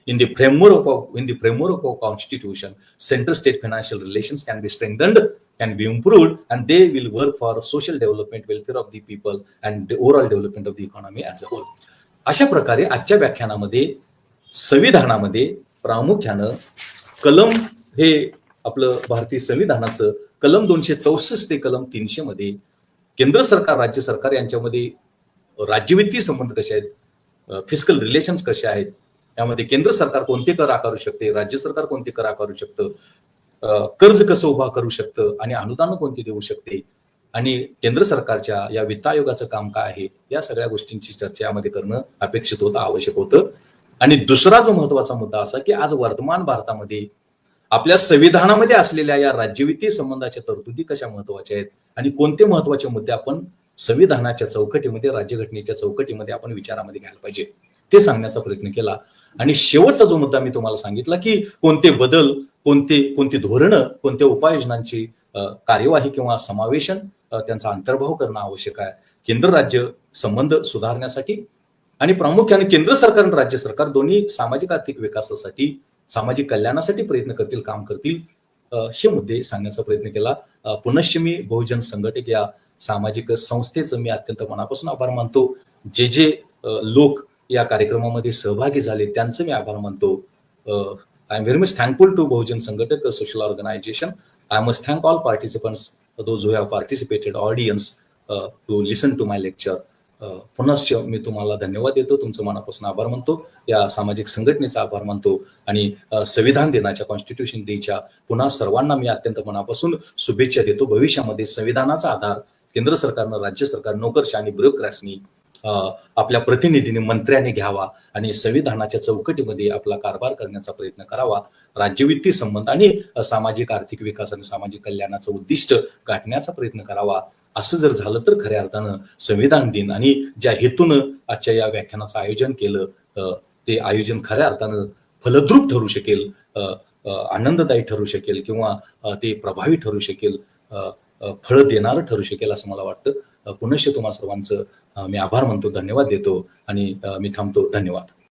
[SPEAKER 1] In the framework of Constitution, central-state financial relations can be strengthened, can be improved, and they will work for social development, welfare of the people, and the overall development of the economy as a whole. अशा प्रकारे आजच्या व्याख्यानामध्ये संविधानामध्ये प्रामुख्यानं कलम हे आपलं भारतीय संविधानाचं कलम 264 ते कलम 300 मध्ये केंद्र सरकार, राज्य सरकार यांच्यामध्ये राज्यवित्तीय संबंध कसे आहेत, फिस्कल रिलेशन्स कसे आहेत, त्यामध्ये केंद्र सरकार कोणते कर आकारू शकते, राज्य सरकार कोणते कर आकारू शकतं, कर्ज कसं उभा करू शकतं आणि अनुदान कोणते देऊ शकते आणि केंद्र सरकारच्या या वित्त आयोगाचं काम काय आहे, या सगळ्या गोष्टींची चर्चा यामध्ये करणं अपेक्षित होतं, आवश्यक होतं. आणि दुसरा जो महत्वाचा मुद्दा असा की आज वर्तमान भारतामध्ये आपल्या संविधानामध्ये असलेल्या या राज्यवित्तीय संबंधाच्या तरतुदी कशा महत्वाच्या आहेत आणि कोणते महत्वाचे मुद्दे आपण संविधानाच्या चौकटीमध्ये, राज्यघटनेच्या चौकटीमध्ये आपण विचारामध्ये घ्यायला पाहिजे, ते सांगण्याचा प्रयत्न केला. आणि शेवटचा जो मुद्दा मी तुम्हाला सांगितला की कोणते बदल, कोणती धोरणं, कोणत्या उपाययोजनांची कार्यवाही किंवा समावेशन, त्यांचा अंतर्भाव करणं आवश्यक आहे केंद्र राज्य संबंध सुधारण्यासाठी आणि प्रामुख्याने केंद्र सरकार आणि राज्य सरकार दोन्ही सामाजिक आर्थिक विकासासाठी, सामाजिक कल्याणासाठी प्रयत्न करतील, काम करतील, हे मुद्दे सांगण्याचा प्रयत्न केला. पुनश्च मी बहुजन संघटक या सामाजिक संस्थेचं मी अत्यंत मनापासून आभार मानतो. जे लोक या कार्यक्रमामध्ये सहभागी झाले त्यांचं मी आभार मानतो. I am very much thankful to Bahujan Sanghatak social organisation. I must thank all participants, those who have participated, audience, to listen to my lecture. पुनश्च मी तुम्हाला धन्यवाद देतो, तुमचं मनापासून आभार मानतो, या सामाजिक संघटनेचा आभार मानतो आणि संविधान दिनाच्या, कॉन्स्टिट्यूशन डेच्या पुन्हा सर्वांना मी अत्यंत मनापासून शुभेच्छा देतो. भविष्यामध्ये संविधानाचा आधार केंद्र सरकारनं, राज्य सरकार, नोकरशाही आणि ब्युरोक्रॅसीनी आपल्या प्रतिनिधीने, मंत्र्याने घ्यावा आणि संविधानाच्या चौकटीमध्ये आपला कारभार करण्याचा प्रयत्न करावा. राज्यवित्तीय संबंध आणि सामाजिक आर्थिक विकास आणि सामाजिक कल्याणाचं उद्दिष्ट गाठण्याचा प्रयत्न करावा. असं जर झालं तर खऱ्या अर्थानं संविधान दिन आणि ज्या हेतून आजच्या या व्याख्यानाचं आयोजन केलं, ते आयोजन खऱ्या अर्थानं फलद्रूप ठरू शकेल, आनंददायी ठरू शकेल किंवा ते प्रभावी ठरू शकेल, फळ देणारं ठरू शकेल असं मला वाटतं. पुनश्च तुम्हा सर्वांचं मी आभार मानतो, धन्यवाद देतो आणि मी थांबतो. धन्यवाद.